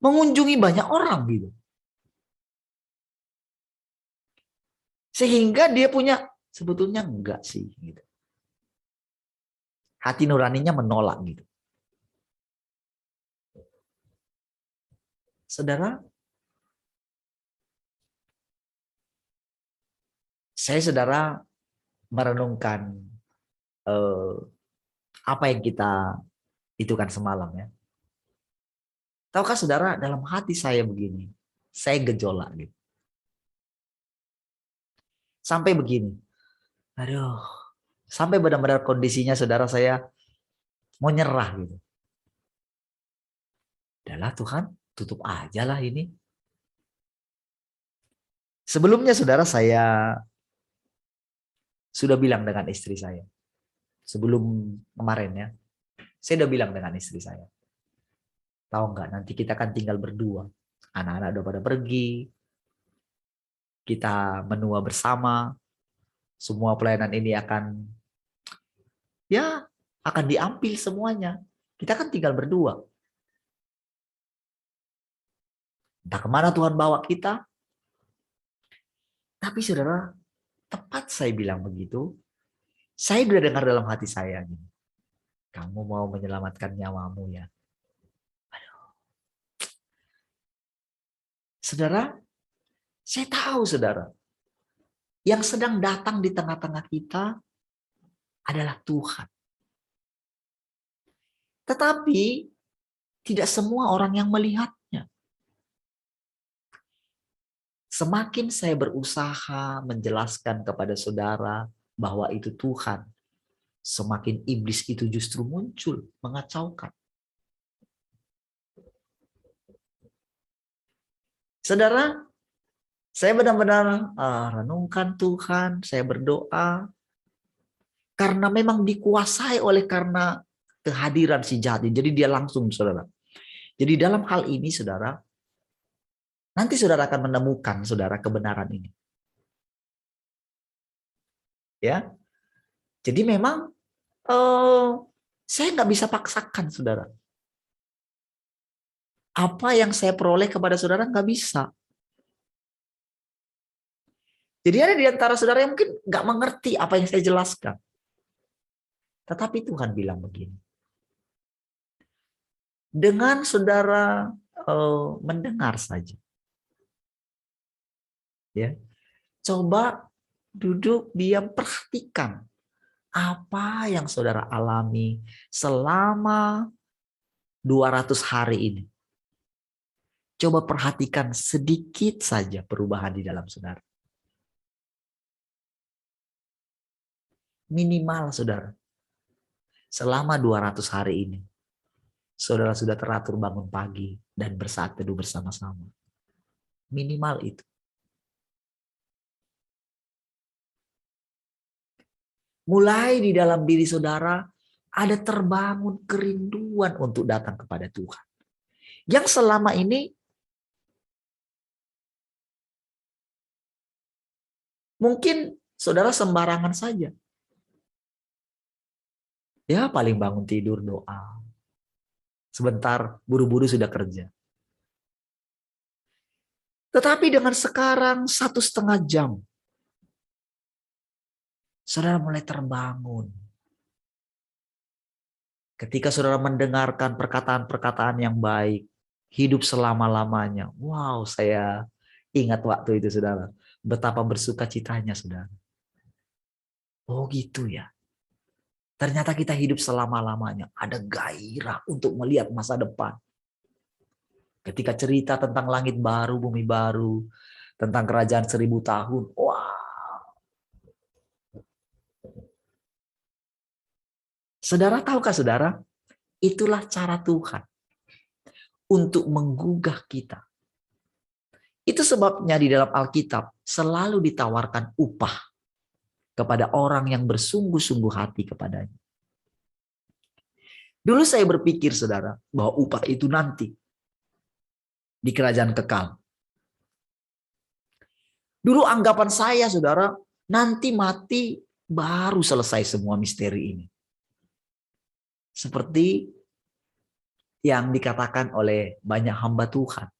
mengunjungi banyak orang gitu. Sehingga dia punya, sebetulnya enggak sih gitu. Hati nuraninya menolak gitu. Saudara, saudara merenungkan apa yang kita itu kan semalam ya. Tahukah saudara, dalam hati saya begini, saya gejolak gitu. Sampai begini, aduh, sampai benar-benar kondisinya saudara saya mau nyerah gitu. Udahlah Tuhan, tutup aja lah ini. Sebelumnya saudara, saya sudah bilang dengan istri saya. Sebelum kemarin ya, saya udah bilang dengan istri saya. Tahu nggak, nanti kita akan tinggal berdua. Anak-anak udah pada pergi. Kita menua bersama. Semua pelayanan ini akan diambil semuanya. Kita kan tinggal berdua. Entah kemana Tuhan bawa kita. Tapi saudara, tepat saya bilang begitu, saya sudah dengar dalam hati saya, gini, kamu mau menyelamatkan nyawamu ya. Aduh. Saudara, saya tahu saudara, yang sedang datang di tengah-tengah kita adalah Tuhan. Tetapi tidak semua orang yang melihatnya. Semakin saya berusaha menjelaskan kepada saudara bahwa itu Tuhan, semakin iblis itu justru muncul, mengacaukan. Saudara, saya benar-benar renungkan Tuhan, saya berdoa, karena memang dikuasai oleh karena kehadiran si jahat. Jadi dia langsung, saudara. Jadi dalam hal ini, saudara, nanti saudara akan menemukan, saudara, kebenaran ini. Ya, jadi memang saya nggak bisa paksakan, saudara. Apa yang saya peroleh kepada saudara nggak bisa. Jadi ada di antara saudara yang mungkin nggak mengerti apa yang saya jelaskan. Tetapi Tuhan bilang begini. Dengan saudara mendengar saja. Ya. Coba duduk diam, perhatikan apa yang saudara alami selama 200 hari ini. Coba perhatikan sedikit saja perubahan di dalam saudara. Minimal saudara. Selama 200 hari ini. Saudara sudah teratur bangun pagi dan bersaat teduh bersama-sama. Minimal itu. Mulai di dalam diri saudara ada terbangun kerinduan untuk datang kepada Tuhan. Yang selama ini mungkin saudara sembarangan saja. Ya paling bangun tidur doa. Sebentar buru-buru sudah kerja. Tetapi dengan sekarang 1,5 jam, saudara mulai terbangun. Ketika saudara mendengarkan perkataan-perkataan yang baik, hidup selama-lamanya. Wow, saya ingat waktu itu saudara. Betapa bersukacitanya saudara. Oh gitu ya. Ternyata kita hidup selama-lamanya. Ada gairah untuk melihat masa depan. Ketika cerita tentang langit baru, bumi baru, tentang kerajaan 1000 tahun. Wah. Saudara tahukah saudara? Itulah cara Tuhan untuk menggugah kita. Itu sebabnya di dalam Alkitab selalu ditawarkan upah kepada orang yang bersungguh-sungguh hati kepadanya. Dulu saya berpikir saudara bahwa upah itu nanti di kerajaan kekal. Dulu anggapan saya saudara, nanti mati baru selesai semua misteri ini. Seperti yang dikatakan oleh banyak hamba Tuhan.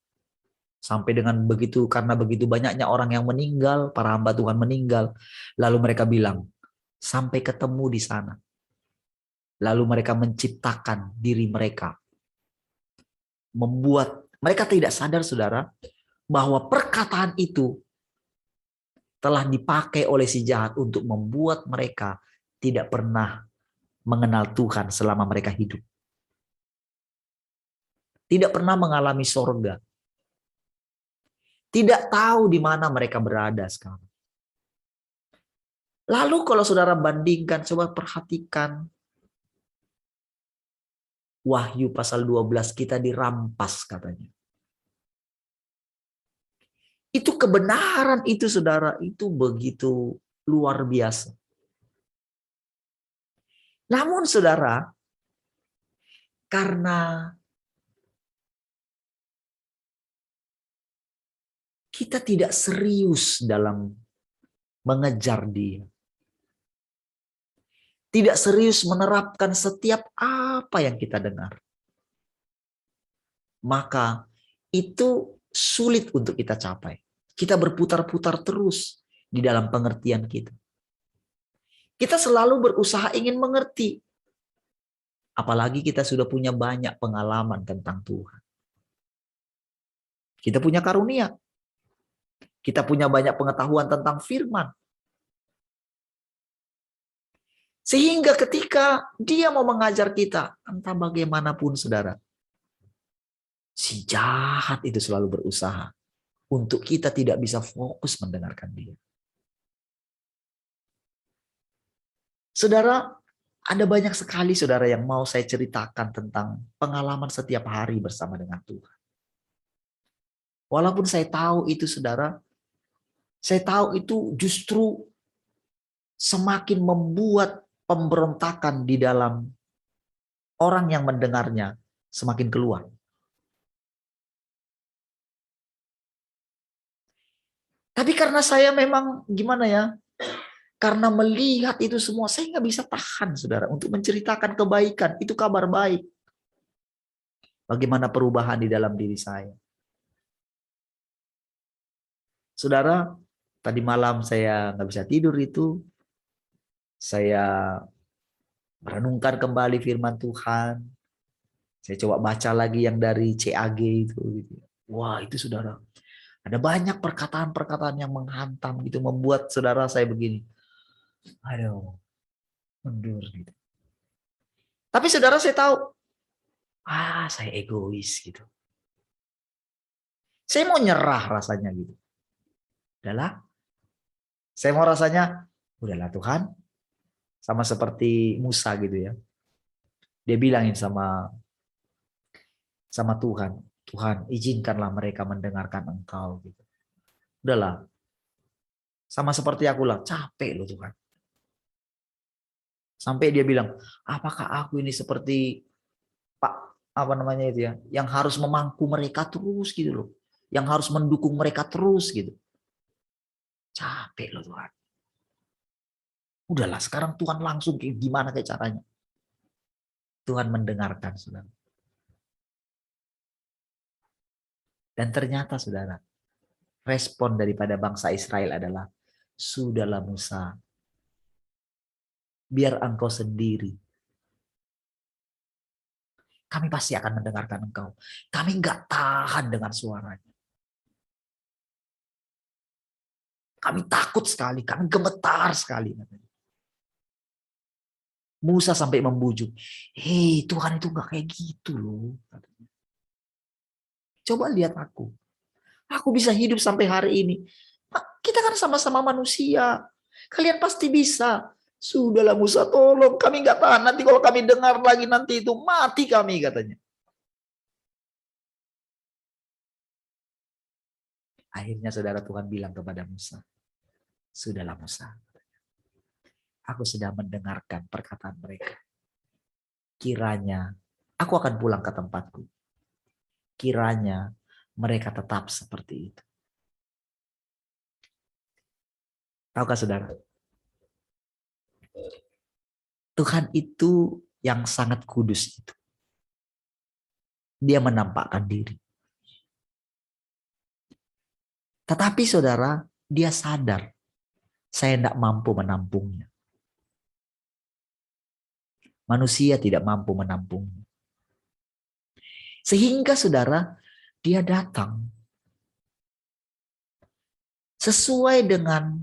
Sampai dengan begitu, karena begitu banyaknya orang yang meninggal, para hamba Tuhan meninggal. Lalu mereka bilang, sampai ketemu di sana. Lalu mereka menciptakan diri mereka. Membuat, mereka tidak sadar saudara, bahwa perkataan itu telah dipakai oleh si jahat untuk membuat mereka tidak pernah mengenal Tuhan selama mereka hidup. Tidak pernah mengalami sorga. Tidak tahu di mana mereka berada sekarang. Lalu kalau saudara bandingkan, coba perhatikan. Wahyu pasal 12 kita dirampas katanya. Itu kebenaran itu saudara, itu begitu luar biasa. Namun saudara, karena kita tidak serius dalam mengejar dia. Tidak serius menerapkan setiap apa yang kita dengar. Maka itu sulit untuk kita capai. Kita berputar-putar terus di dalam pengertian kita. Kita selalu berusaha ingin mengerti. Apalagi kita sudah punya banyak pengalaman tentang Tuhan. Kita punya karunia. Kita punya banyak pengetahuan tentang firman. Sehingga ketika dia mau mengajar kita, entah bagaimanapun saudara, si jahat itu selalu berusaha untuk kita tidak bisa fokus mendengarkan dia. Saudara, ada banyak sekali saudara yang mau saya ceritakan tentang pengalaman setiap hari bersama dengan Tuhan. Walaupun saya tahu itu saudara, saya tahu itu justru semakin membuat pemberontakan di dalam orang yang mendengarnya semakin keluar. Tapi karena saya memang gimana ya, karena melihat itu semua, saya nggak bisa tahan saudara untuk menceritakan kebaikan, itu kabar baik. Bagaimana perubahan di dalam diri saya. Saudara, tadi malam saya nggak bisa tidur itu, saya merenungkan kembali firman Tuhan. Saya coba baca lagi yang dari CAG itu. Wah itu saudara, ada banyak perkataan-perkataan yang menghantam gitu, membuat saudara saya begini. Aduh, mundur gitu. Tapi saudara saya tahu, saya egois gitu. Saya mau nyerah rasanya gitu. Udahlah, saya mau rasanya, udahlah Tuhan, sama seperti Musa gitu ya. Dia bilangin sama Tuhan, Tuhan izinkanlah mereka mendengarkan Engkau gitu. Udahlah, sama seperti aku lah, capek loh Tuhan. Sampai dia bilang, apakah aku ini seperti Pak apa namanya itu ya, yang harus memangku mereka terus gitu loh, yang harus mendukung mereka terus gitu. Capek loh Tuhan. Udahlah sekarang Tuhan langsung gimana kayak caranya. Tuhan mendengarkan saudara. Dan ternyata saudara, Respon daripada bangsa Israel adalah, sudahlah Musa, biar engkau sendiri. Kami pasti akan mendengarkan engkau. Kami nggak tahan dengan suaranya. Kami takut sekali, kami gemetar sekali. Musa sampai membujuk, hei Tuhan itu nggak kayak gitu loh. Coba lihat aku bisa hidup sampai hari ini. Kita kan sama-sama manusia. Kalian pasti bisa. Sudahlah Musa, tolong kami nggak tahan. Nanti kalau kami dengar lagi nanti itu mati kami, katanya. Akhirnya saudara, Tuhan bilang kepada Musa, sudahlah Musa, aku sudah mendengarkan perkataan mereka. Kiranya aku akan pulang ke tempatku. Kiranya mereka tetap seperti itu. Tahukah saudara? Tuhan itu yang sangat kudus itu. Dia menampakkan diri. Tetapi saudara, dia sadar saya tidak mampu menampungnya. Manusia tidak mampu menampungnya. Sehingga saudara, dia datang sesuai dengan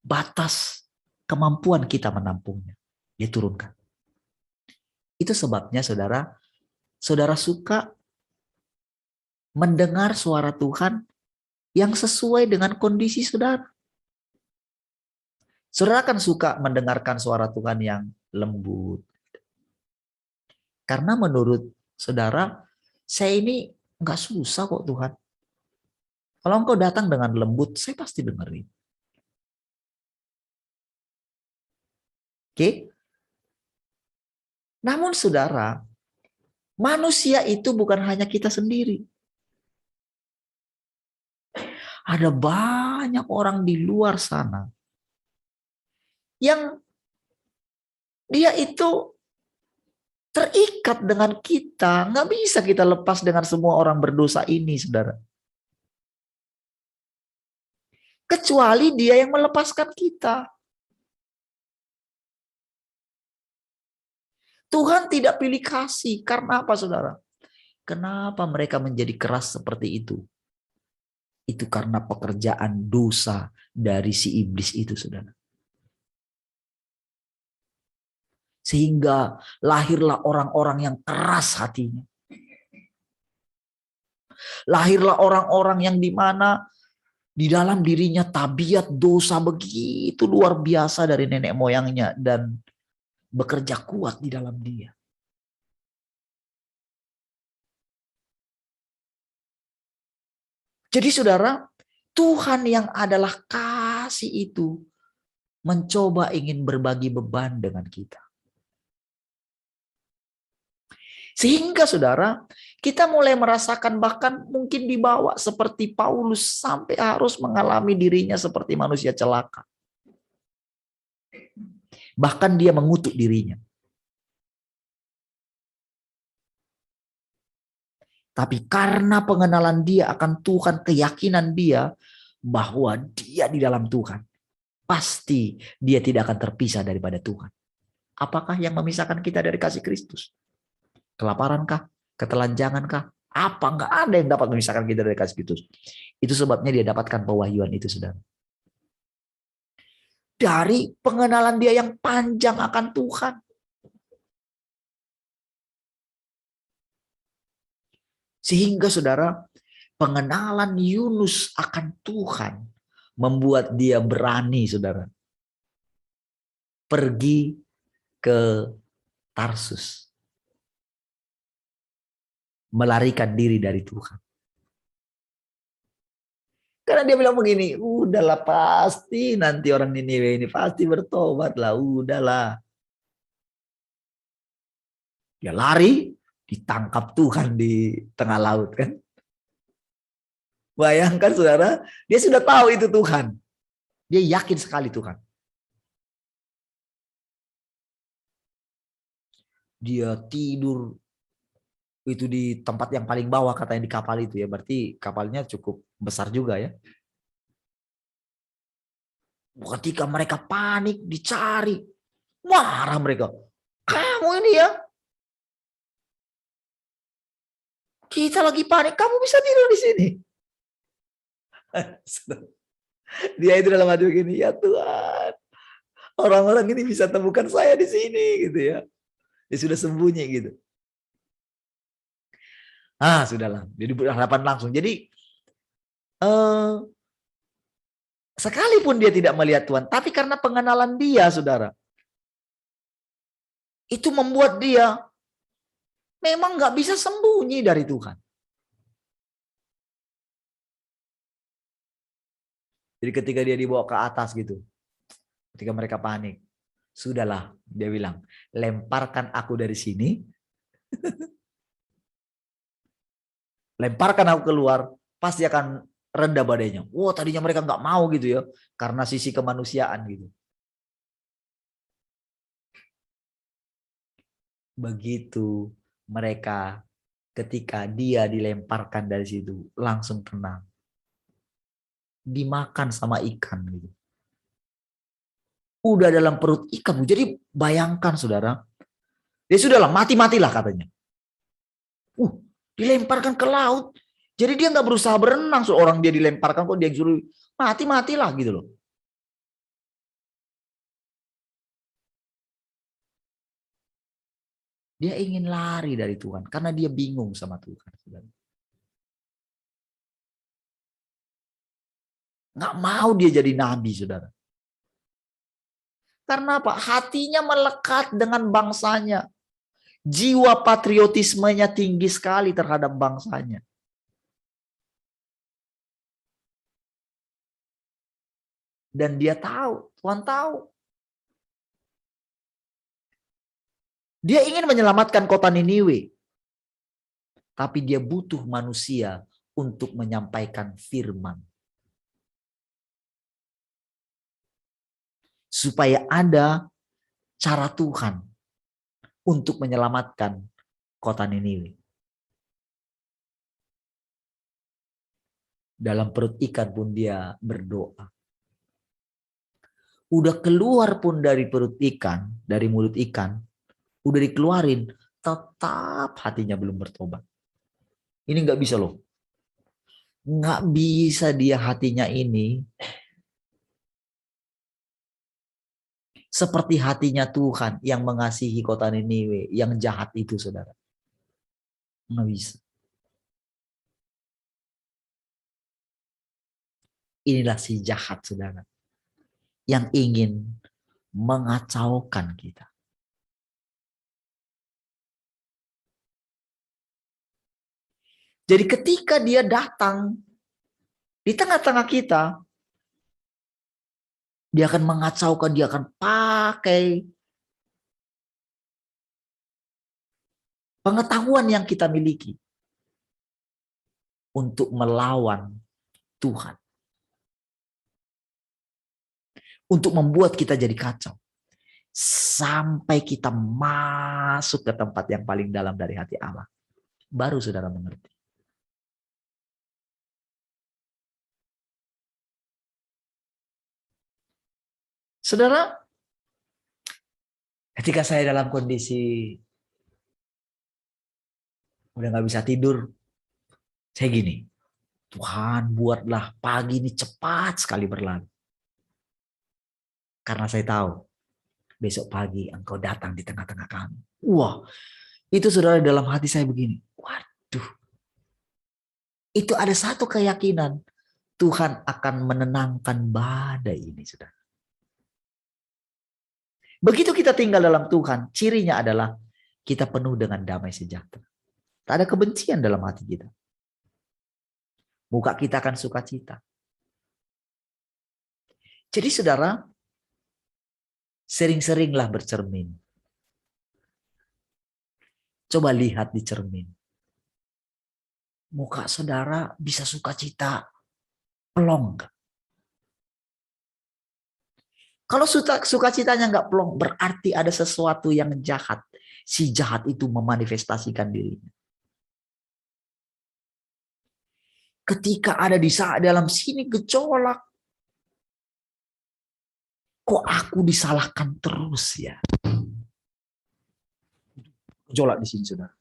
batas kemampuan kita menampungnya. Dia turunkan. Itu sebabnya saudara, saudara suka mendengar suara Tuhan yang sesuai dengan kondisi saudara. Saudara kan suka mendengarkan suara Tuhan yang lembut. Karena menurut saudara, saya ini nggak susah kok Tuhan. Kalau engkau datang dengan lembut, saya pasti dengerin. Oke? Namun saudara, manusia itu bukan hanya kita sendiri. Ada banyak orang di luar sana yang dia itu terikat dengan kita. Nggak bisa kita lepas dengan semua orang berdosa ini, saudara. Kecuali dia yang melepaskan kita. Tuhan tidak pilih kasih. Karena apa, saudara? Kenapa mereka menjadi keras seperti itu? Itu karena pekerjaan dosa dari si iblis itu, saudara. Sehingga lahirlah orang-orang yang keras hatinya. Lahirlah orang-orang yang dimana di dalam dirinya tabiat dosa begitu luar biasa dari nenek moyangnya dan bekerja kuat di dalam dia. Jadi saudara, Tuhan yang adalah kasih itu mencoba ingin berbagi beban dengan kita. Sehingga saudara, kita mulai merasakan bahkan mungkin dibawa seperti Paulus sampai harus mengalami dirinya seperti manusia celaka. Bahkan dia mengutuk dirinya. Tapi karena pengenalan dia akan Tuhan, keyakinan dia bahwa dia di dalam Tuhan, pasti dia tidak akan terpisah daripada Tuhan. Apakah yang memisahkan kita dari kasih Kristus? Kelaparankah? Ketelanjangankah? Apa? Enggak ada yang dapat memisahkan kita dari kasih Kristus. Itu sebabnya dia dapatkan pewahyuan itu, saudara. Dari pengenalan dia yang panjang akan Tuhan. Sehingga saudara, pengenalan Yunus akan Tuhan membuat dia berani, saudara, pergi ke Tarsus, melarikan diri dari Tuhan. Karena dia bilang begini, udahlah pasti nanti orang Niniwe ini pasti bertobat lah, udahlah. Dia lari, ditangkap Tuhan di tengah laut kan. Bayangkan saudara, dia sudah tahu itu Tuhan. Dia yakin sekali Tuhan. Dia tidur Itu di tempat yang paling bawah katanya di kapal itu ya. Berarti kapalnya cukup besar juga ya. Ketika mereka panik, dicari. Marah mereka. Kamu ini ya. Kita lagi panik, kamu bisa tidur di sini. Dia itu dalam hati begini, ya Tuhan. Orang-orang ini bisa temukan saya di sini gitu ya. Dia sudah sembunyi gitu. Sudahlah. Jadi berhadapan langsung. Jadi sekalipun dia tidak melihat Tuhan, tapi karena pengenalan dia, saudara, itu membuat dia memang nggak bisa sembunyi dari Tuhan. Jadi ketika dia dibawa ke atas gitu, ketika mereka panik, sudahlah, dia bilang, lemparkan aku dari sini, lemparkan aku keluar, pasti akan reda badainya. Wah, tadinya mereka nggak mau gitu ya, karena sisi kemanusiaan gitu. Begitu mereka ketika dia dilemparkan dari situ, langsung tenang. Dimakan sama ikan gitu. Udah dalam perut ikan. Jadi bayangkan saudara, dia sudahlah mati-matilah katanya. Dilemparkan ke laut. Jadi dia nggak berusaha berenang, seorang dia dilemparkan kok dia suruh mati-matilah gitu loh. Dia ingin lari dari Tuhan karena dia bingung sama Tuhan. Nggak mau dia jadi nabi, saudara. Karena apa? Hatinya melekat dengan bangsanya. Jiwa patriotismenya tinggi sekali terhadap bangsanya. Dan dia tahu, Tuhan tahu. Dia ingin menyelamatkan kota Niniwe. Tapi dia butuh manusia untuk menyampaikan firman. Supaya ada cara Tuhan untuk menyelamatkan kota Niniwe. Dalam perut ikan pun dia berdoa. Udah keluar pun dari perut ikan, dari mulut ikan, udah dikeluarin, tetap hatinya belum bertobat. Ini nggak bisa loh. Nggak bisa dia hatinya ini seperti hatinya Tuhan yang mengasihi kota Niniwe, yang jahat itu, saudara. Nggak bisa. Inilah si jahat, saudara, yang ingin mengacaukan kita. Jadi ketika dia datang di tengah-tengah kita, dia akan mengacaukan, dia akan pakai pengetahuan yang kita miliki untuk melawan Tuhan. Untuk membuat kita jadi kacau. Sampai kita masuk ke tempat yang paling dalam dari hati Allah. Baru saudara mengerti. Saudara, ketika saya dalam kondisi udah gak bisa tidur, saya gini, Tuhan buatlah pagi ini cepat sekali berlalu. Karena saya tahu, besok pagi engkau datang di tengah-tengah kami. Wah, itu saudara dalam hati saya begini, waduh. Itu ada satu keyakinan, Tuhan akan menenangkan badai ini, saudara. Begitu kita tinggal dalam Tuhan, cirinya adalah kita penuh dengan damai sejahtera. Tak ada kebencian dalam hati kita. Muka kita akan sukacita. Jadi saudara, sering-seringlah bercermin. Coba lihat di cermin. Muka saudara bisa sukacita, pelong enggak? Kalau sukacitanya enggak pelong, berarti ada sesuatu yang jahat. Si jahat itu memanifestasikan dirinya. Ketika ada di saat dalam sini gejolak, kok aku disalahkan terus ya? Gejolak di sini, saudara.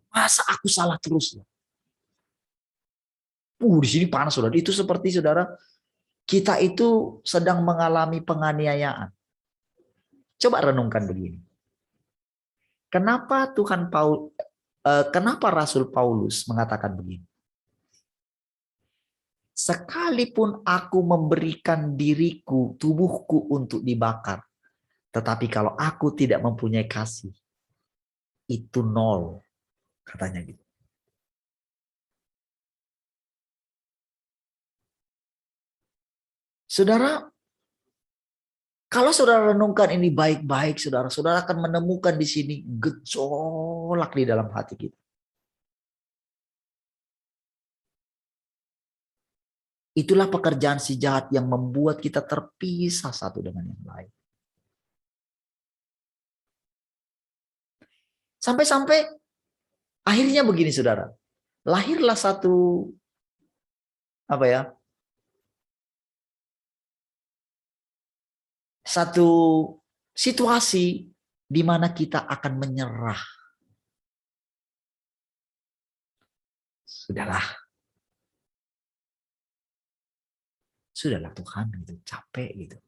Masa aku salah terus ya? Di sini panas, saudara. Itu seperti, saudara, kita itu sedang mengalami penganiayaan. Coba renungkan begini. Kenapa kenapa Rasul Paulus mengatakan begini? Sekalipun aku memberikan diriku, tubuhku untuk dibakar, tetapi kalau aku tidak mempunyai kasih, itu nol, katanya gitu. Saudara, kalau saudara renungkan ini baik-baik, saudara akan menemukan di sini gejolak di dalam hati kita. Itulah pekerjaan si jahat yang membuat kita terpisah satu dengan yang lain. Sampai-sampai akhirnya begini, saudara. Lahirlah satu satu situasi di mana kita akan menyerah. Sudahlah Tuhan, gitu, capek gitu.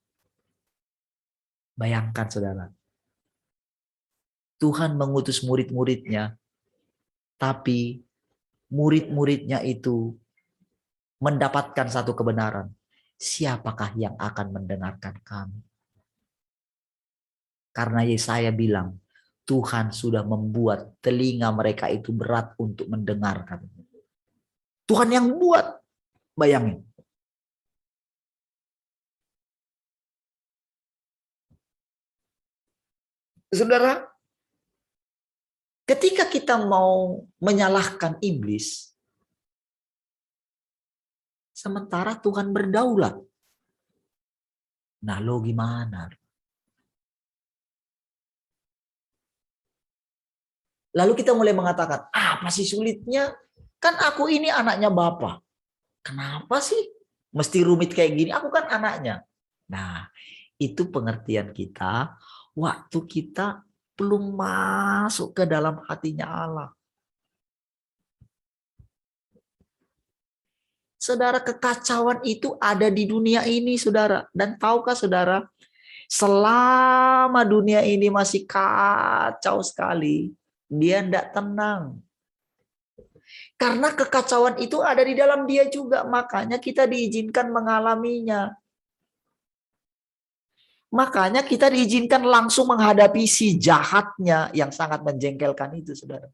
Bayangkan, saudara, Tuhan mengutus murid-muridnya, tapi murid-muridnya itu mendapatkan satu kebenaran. Siapakah yang akan mendengarkan kami? Karena Yesaya bilang, Tuhan sudah membuat telinga mereka itu berat untuk mendengarkan. Tuhan yang buat, bayangin. Saudara, ketika kita mau menyalahkan iblis, sementara Tuhan berdaulat. Nah, lo gimana? Lalu kita mulai mengatakan, apa sih sulitnya? Kan aku ini anaknya Bapa. Kenapa sih mesti rumit kayak gini? Aku kan anaknya. Nah, itu pengertian kita waktu kita belum masuk ke dalam hatinya Allah. Saudara, kekacauan itu ada di dunia ini, saudara. Dan tahukah, saudara, selama dunia ini masih kacau sekali, dia tidak tenang. Karena kekacauan itu ada di dalam dia juga, makanya kita diizinkan mengalaminya. Makanya kita diizinkan langsung menghadapi si jahatnya yang sangat menjengkelkan itu, saudara.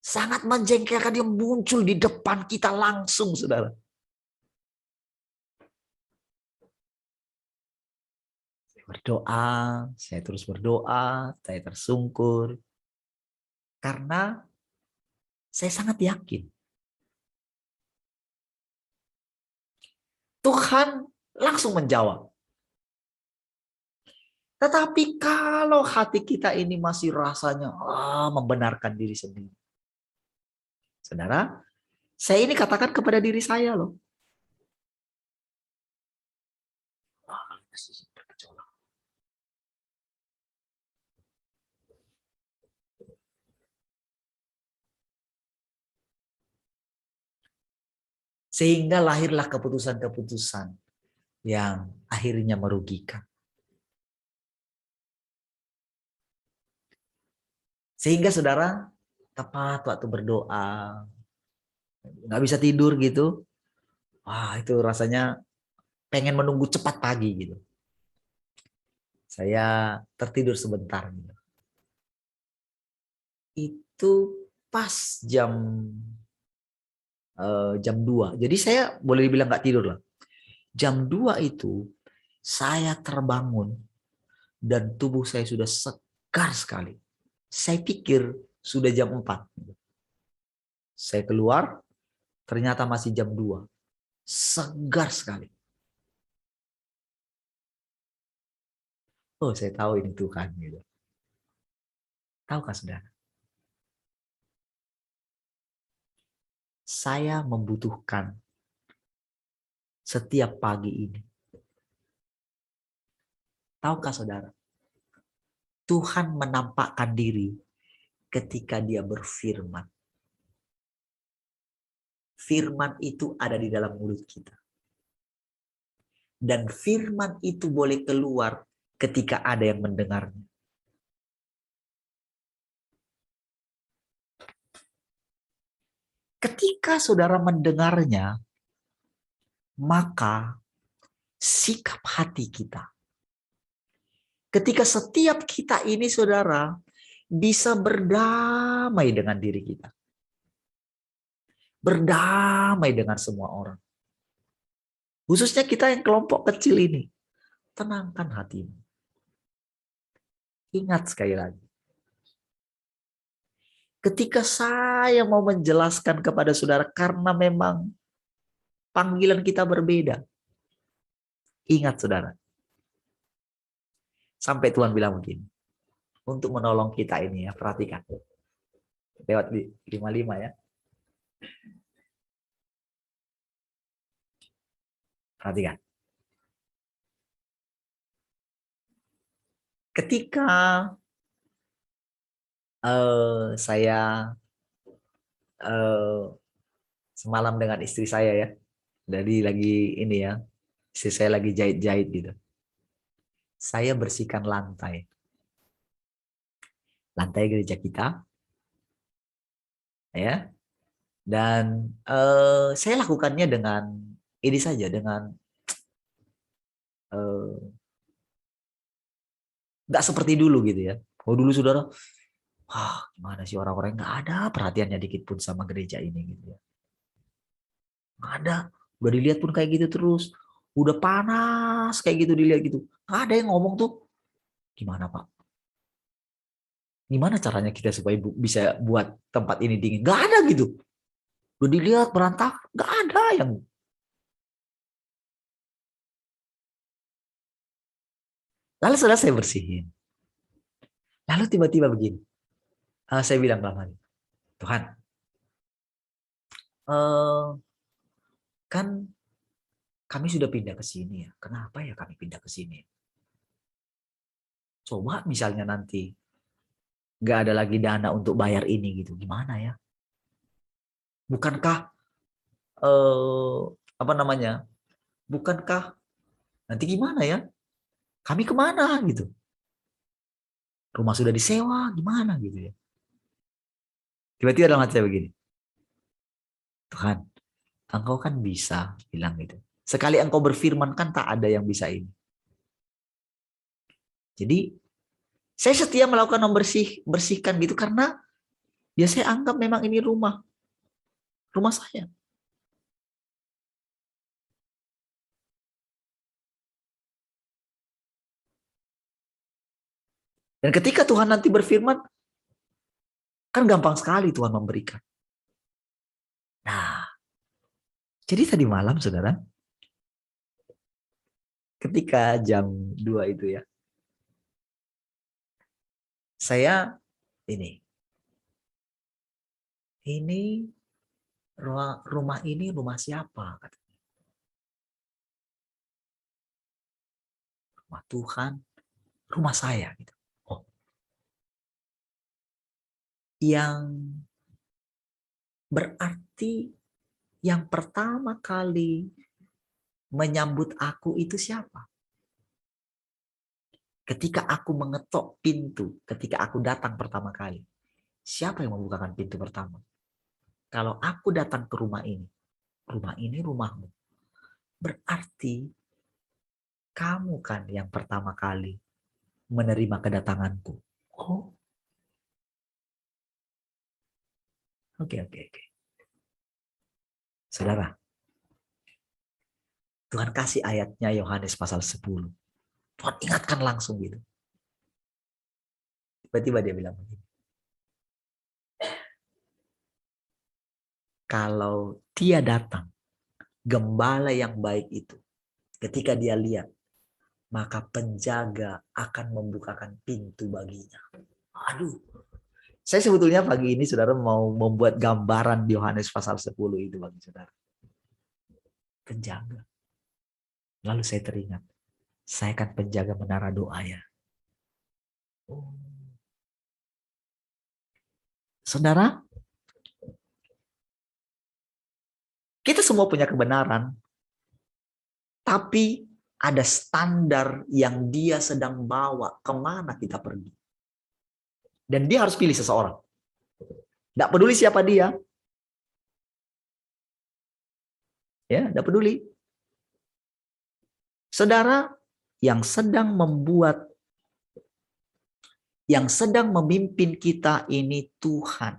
Sangat menjengkelkan, dia muncul di depan kita langsung, saudara. Berdoa, saya terus berdoa, saya tersungkur. Karena saya sangat yakin Tuhan langsung menjawab. Tetapi kalau hati kita ini masih rasanya membenarkan diri sendiri. Saudara, saya ini katakan kepada diri saya loh. Sehingga lahirlah keputusan-keputusan yang akhirnya merugikan. Sehingga saudara, tepat waktu berdoa, nggak bisa tidur gitu, itu rasanya pengen menunggu cepat pagi gitu. Saya tertidur sebentar gitu. Itu pas jam 2. Jadi saya boleh dibilang nggak tidur lah. Jam 2 itu saya terbangun dan tubuh saya sudah segar sekali. Saya pikir sudah jam 4. Saya keluar, ternyata masih jam 2. Segar sekali. Oh, saya tahu ini Tuhan gitu. Tahukah saudara? Saya membutuhkan setiap pagi ini. Tahukah saudara? Tuhan menampakkan diri ketika dia berfirman. Firman itu ada di dalam mulut kita. Dan firman itu boleh keluar ketika ada yang mendengarnya. Ketika saudara mendengarnya, maka sikap hati kita. Ketika setiap kita ini saudara bisa berdamai dengan diri kita. Berdamai dengan semua orang. Khususnya kita yang kelompok kecil ini. Tenangkan hatimu. Ingat sekali lagi. Ketika saya mau menjelaskan kepada saudara karena memang panggilan kita berbeda. Ingat saudara. Sampai Tuhan bilang begini. Untuk menolong kita ini ya, perhatikan. Lewat 55 ya. Perhatikan. Ketika saya semalam dengan istri saya ya. Jadi lagi ini ya. Istri saya lagi jahit-jahit gitu. Saya bersihkan lantai. Lantai gereja kita. Ya. Dan saya lakukannya dengan ini saja. Dengan nggak seperti dulu gitu ya. Oh dulu saudara, wah gimana sih orang-orang nggak ada perhatiannya dikit pun sama gereja ini gitu ya. Nggak ada, udah dilihat pun kayak gitu terus, udah panas kayak gitu dilihat gitu. Nggak ada yang ngomong tuh, gimana Pak? Gimana caranya kita supaya bisa buat tempat ini dingin? Nggak ada gitu. Udah dilihat berantak, nggak ada yang. Lalu saudara saya bersihin. Lalu tiba-tiba begini, saya bilang dalam hati, Tuhan, kan kami sudah pindah ke sini ya. Kenapa ya kami pindah ke sini? Coba misalnya nanti nggak ada lagi dana untuk bayar ini gitu, gimana ya? Bukankah apa namanya? Bukankah nanti gimana ya? Kami kemana gitu? Rumah sudah disewa, gimana gitu ya? Tiba-tiba dalam hati saya begini, Tuhan, Engkau kan bisa bilang gitu. Sekali Engkau berfirman kan tak ada yang bisa ini. Jadi saya setia melakukan bersihkan gitu karena ya saya anggap memang ini rumah saya. Dan ketika Tuhan nanti berfirman, kan gampang sekali Tuhan memberikan. Nah, jadi tadi malam saudara, ketika jam 2 itu ya, saya ini rumah ini rumah siapa? Rumah Tuhan, rumah saya. Gitu. Oh, yang berarti yang pertama kali menyambut aku itu siapa? Ketika aku mengetok pintu, ketika aku datang pertama kali, siapa yang membukakan pintu pertama? Kalau aku datang ke rumah ini rumahmu. Berarti kamu kan yang pertama kali menerima kedatanganku. Oh, oke. Saudara, Tuhan kasih ayatnya Yohanes pasal 10. Tuhan ingatkan langsung gitu. Tiba-tiba dia bilang begini. Kalau dia datang, gembala yang baik itu, ketika dia lihat maka penjaga akan membukakan pintu baginya. Aduh. Saya sebetulnya pagi ini saudara mau membuat gambaran di Yohanes pasal 10 itu bagi saudara. Penjaga. Lalu saya teringat, saya kan penjaga menara doa ya. Oh. Saudara, kita semua punya kebenaran, tapi ada standar yang dia sedang bawa kemana kita pergi. Dan dia harus pilih seseorang. Tidak peduli siapa dia. Ya, tidak peduli. Saudara, yang sedang memimpin kita ini Tuhan.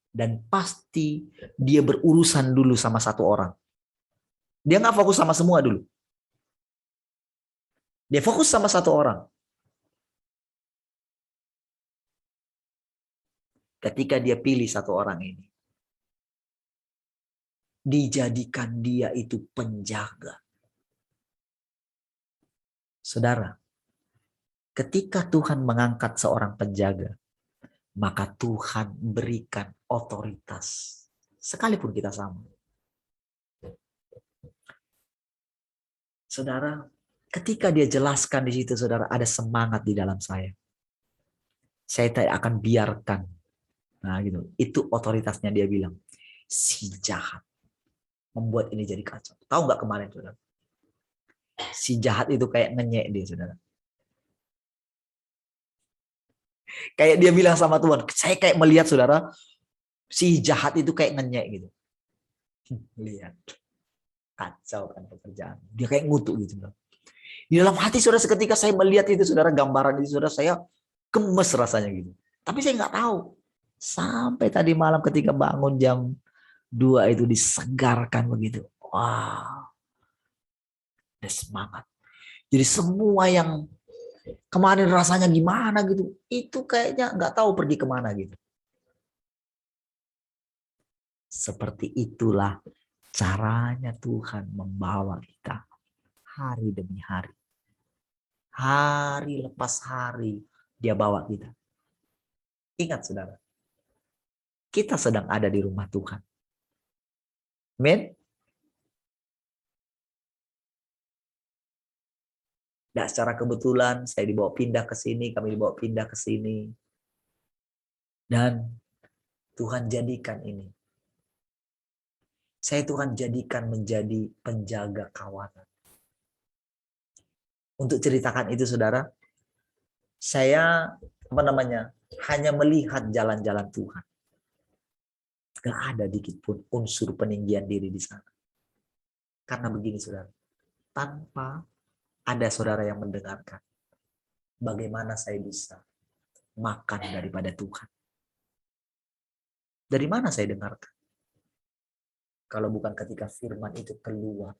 Dan pasti dia berurusan dulu sama satu orang. Dia nggak fokus sama semua dulu. Dia fokus sama satu orang. Ketika dia pilih satu orang ini, dijadikan dia itu penjaga. Saudara, ketika Tuhan mengangkat seorang penjaga, maka Tuhan berikan otoritas. Sekalipun kita sama. Saudara, ketika dia jelaskan di situ, saudara, ada semangat di dalam saya. Saya tidak akan biarkan. Nah, gitu. Itu otoritasnya dia bilang. Si jahat membuat ini jadi kacau. Tahu nggak kemarin, saudara? Si jahat itu kayak ngenyek dia, saudara. Kayak dia bilang sama Tuhan, saya kayak melihat, saudara, si jahat itu kayak ngenyek gitu. Lihat. Kacau kan pekerjaan. Dia kayak ngutuk gitu. Di dalam hati, saudara, seketika saya melihat itu, saudara, gambaran itu, saudara, saya gemes rasanya gitu. Tapi saya nggak tahu. Sampai tadi malam ketika bangun jam 2 itu disegarkan begitu. Wow. Ada semangat. Jadi semua yang kemarin rasanya gimana gitu, itu kayaknya nggak tahu pergi kemana gitu. Seperti itulah caranya Tuhan membawa kita hari demi hari. Hari lepas hari dia bawa kita. Ingat saudara, kita sedang ada di rumah Tuhan. Amin. Dan secara kebetulan saya dibawa pindah ke sini, kami dibawa pindah ke sini. Dan Tuhan jadikan ini. Saya Tuhan jadikan menjadi penjaga kawanan. Untuk ceritakan itu saudara, saya hanya melihat jalan-jalan Tuhan. Gak ada dikit pun unsur peninggian diri di sana. Karena begini saudara, tanpa ada saudara yang mendengarkan, bagaimana saya bisa makan daripada Tuhan? Dari mana saya dengarkan? Kalau bukan ketika firman itu keluar.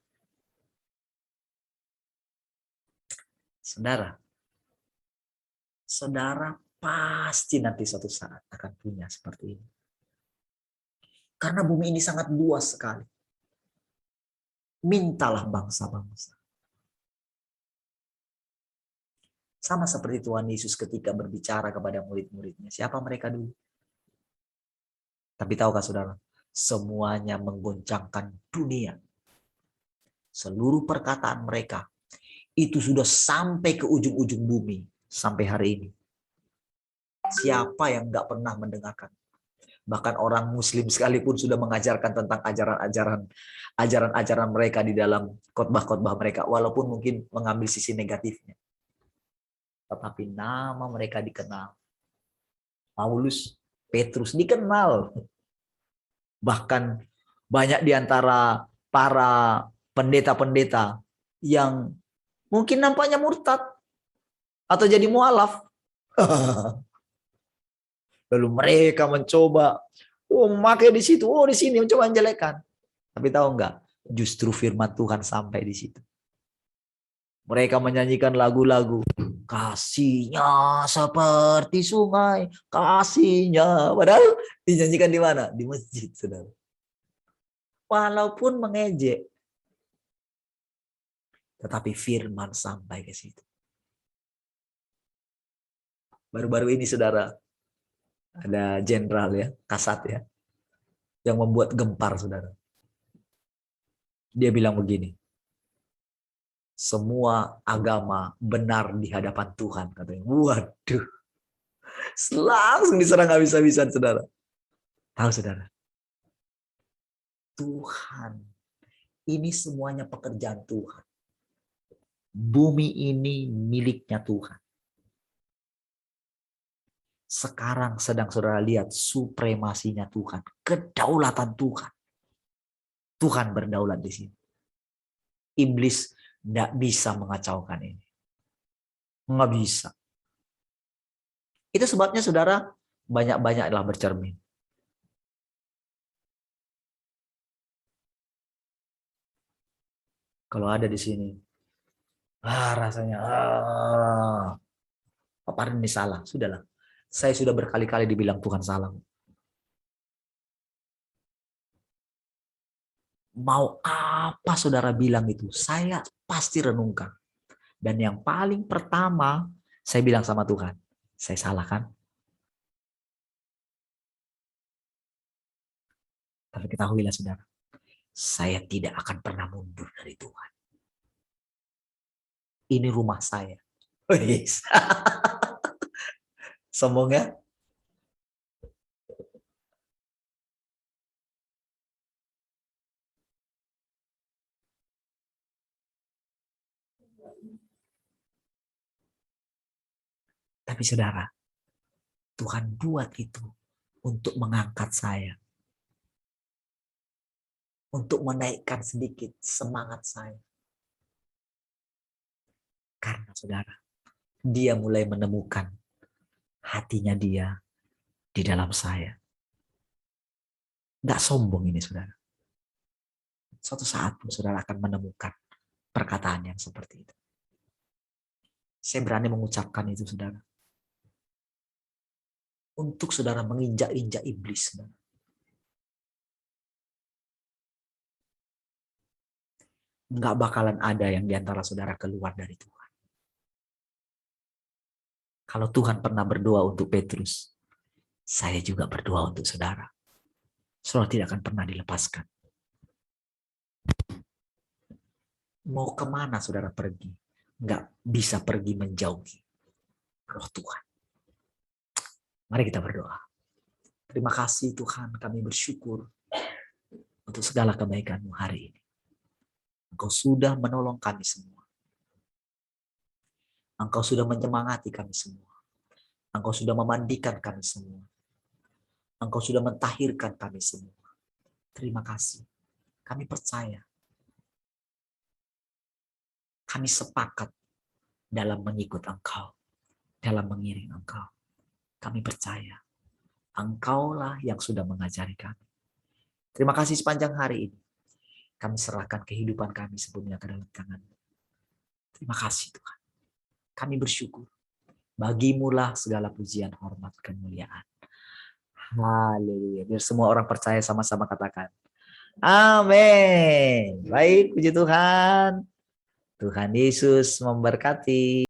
Saudara pasti nanti suatu saat akan punya seperti ini. Karena bumi ini sangat luas sekali. Mintalah bangsa-bangsa. Sama seperti Tuhan Yesus ketika berbicara kepada murid-muridnya. Siapa mereka dulu? Tapi tahukah saudara? Semuanya menggoncangkan dunia. Seluruh perkataan mereka itu sudah sampai ke ujung-ujung bumi. Sampai hari ini. Siapa yang nggak pernah mendengarkan? Bahkan orang muslim sekalipun sudah mengajarkan tentang ajaran-ajaran mereka di dalam khotbah-khotbah mereka. Walaupun mungkin mengambil sisi negatifnya. Tetapi nama mereka dikenal. Paulus, Petrus dikenal. Bahkan banyak di antara para pendeta-pendeta yang mungkin nampaknya murtad atau jadi mualaf. Lalu mereka mencoba, memakai di situ, di sini mencoba menjelekkan. Tapi tahu enggak? Justru firman Tuhan sampai di situ. Mereka menyanyikan lagu-lagu, kasihnya seperti sungai, kasihnya. Padahal dinyanyikan di mana? Di masjid, saudara. Walaupun mengejek. Tetapi firman sampai ke situ. Baru-baru ini saudara, ada jenderal ya, Kasat ya, yang membuat gempar saudara. Dia bilang begini, semua agama benar di hadapan Tuhan, katanya. Waduh, langsung diserang habis-habisan saudara. Tahu saudara, Tuhan, ini semuanya pekerjaan Tuhan. Bumi ini miliknya Tuhan. Sekarang sedang saudara lihat supremasinya Tuhan, kedaulatan Tuhan. Tuhan berdaulat di sini. Iblis tidak bisa mengacaukan ini. Nggak bisa. Itu sebabnya saudara banyak-banyaklah bercermin. Kalau ada di sini, rasanya, Pak Pardi ini salah. Sudahlah. Saya sudah berkali-kali dibilang Tuhan salah. Mau apa saudara bilang itu, saya pasti renungkan. Dan yang paling pertama, saya bilang sama Tuhan, saya salah kan? Tapi ketahuilah saudara, saya tidak akan pernah mundur dari Tuhan. Ini rumah saya. Sombong ya? Tapi saudara, Tuhan buat itu untuk mengangkat saya. Untuk menaikkan sedikit semangat saya. Karena saudara, dia mulai menemukan hatinya dia di dalam saya. Nggak sombong ini saudara. Suatu saat pun saudara akan menemukan perkataan yang seperti itu. Saya berani mengucapkan itu saudara. Untuk saudara menginjak-injak iblis. Saudara. Nggak bakalan ada yang diantara saudara keluar dari Tuhan. Kalau Tuhan pernah berdoa untuk Petrus, saya juga berdoa untuk saudara. Saudara tidak akan pernah dilepaskan. Mau kemana saudara pergi? Nggak bisa pergi menjauhi roh Tuhan. Mari kita berdoa. Terima kasih Tuhan, kami bersyukur untuk segala kebaikan-Mu hari ini. Engkau sudah menolong kami semua. Engkau sudah menyemangati kami semua. Engkau sudah memandikan kami semua. Engkau sudah mentahirkan kami semua. Terima kasih. Kami percaya. Kami sepakat dalam mengikut Engkau. Dalam mengiring Engkau. Kami percaya. Engkaulah yang sudah mengajari kami. Terima kasih sepanjang hari ini. Kami serahkan kehidupan kami sepenuhnya ke dalam tangan-Mu. Terima kasih Tuhan. Kami bersyukur. Bagimulah segala pujian, hormat, kemuliaan. Haleluya. Biar semua orang percaya sama-sama katakan. Amin. Baik, puji Tuhan. Tuhan Yesus memberkati.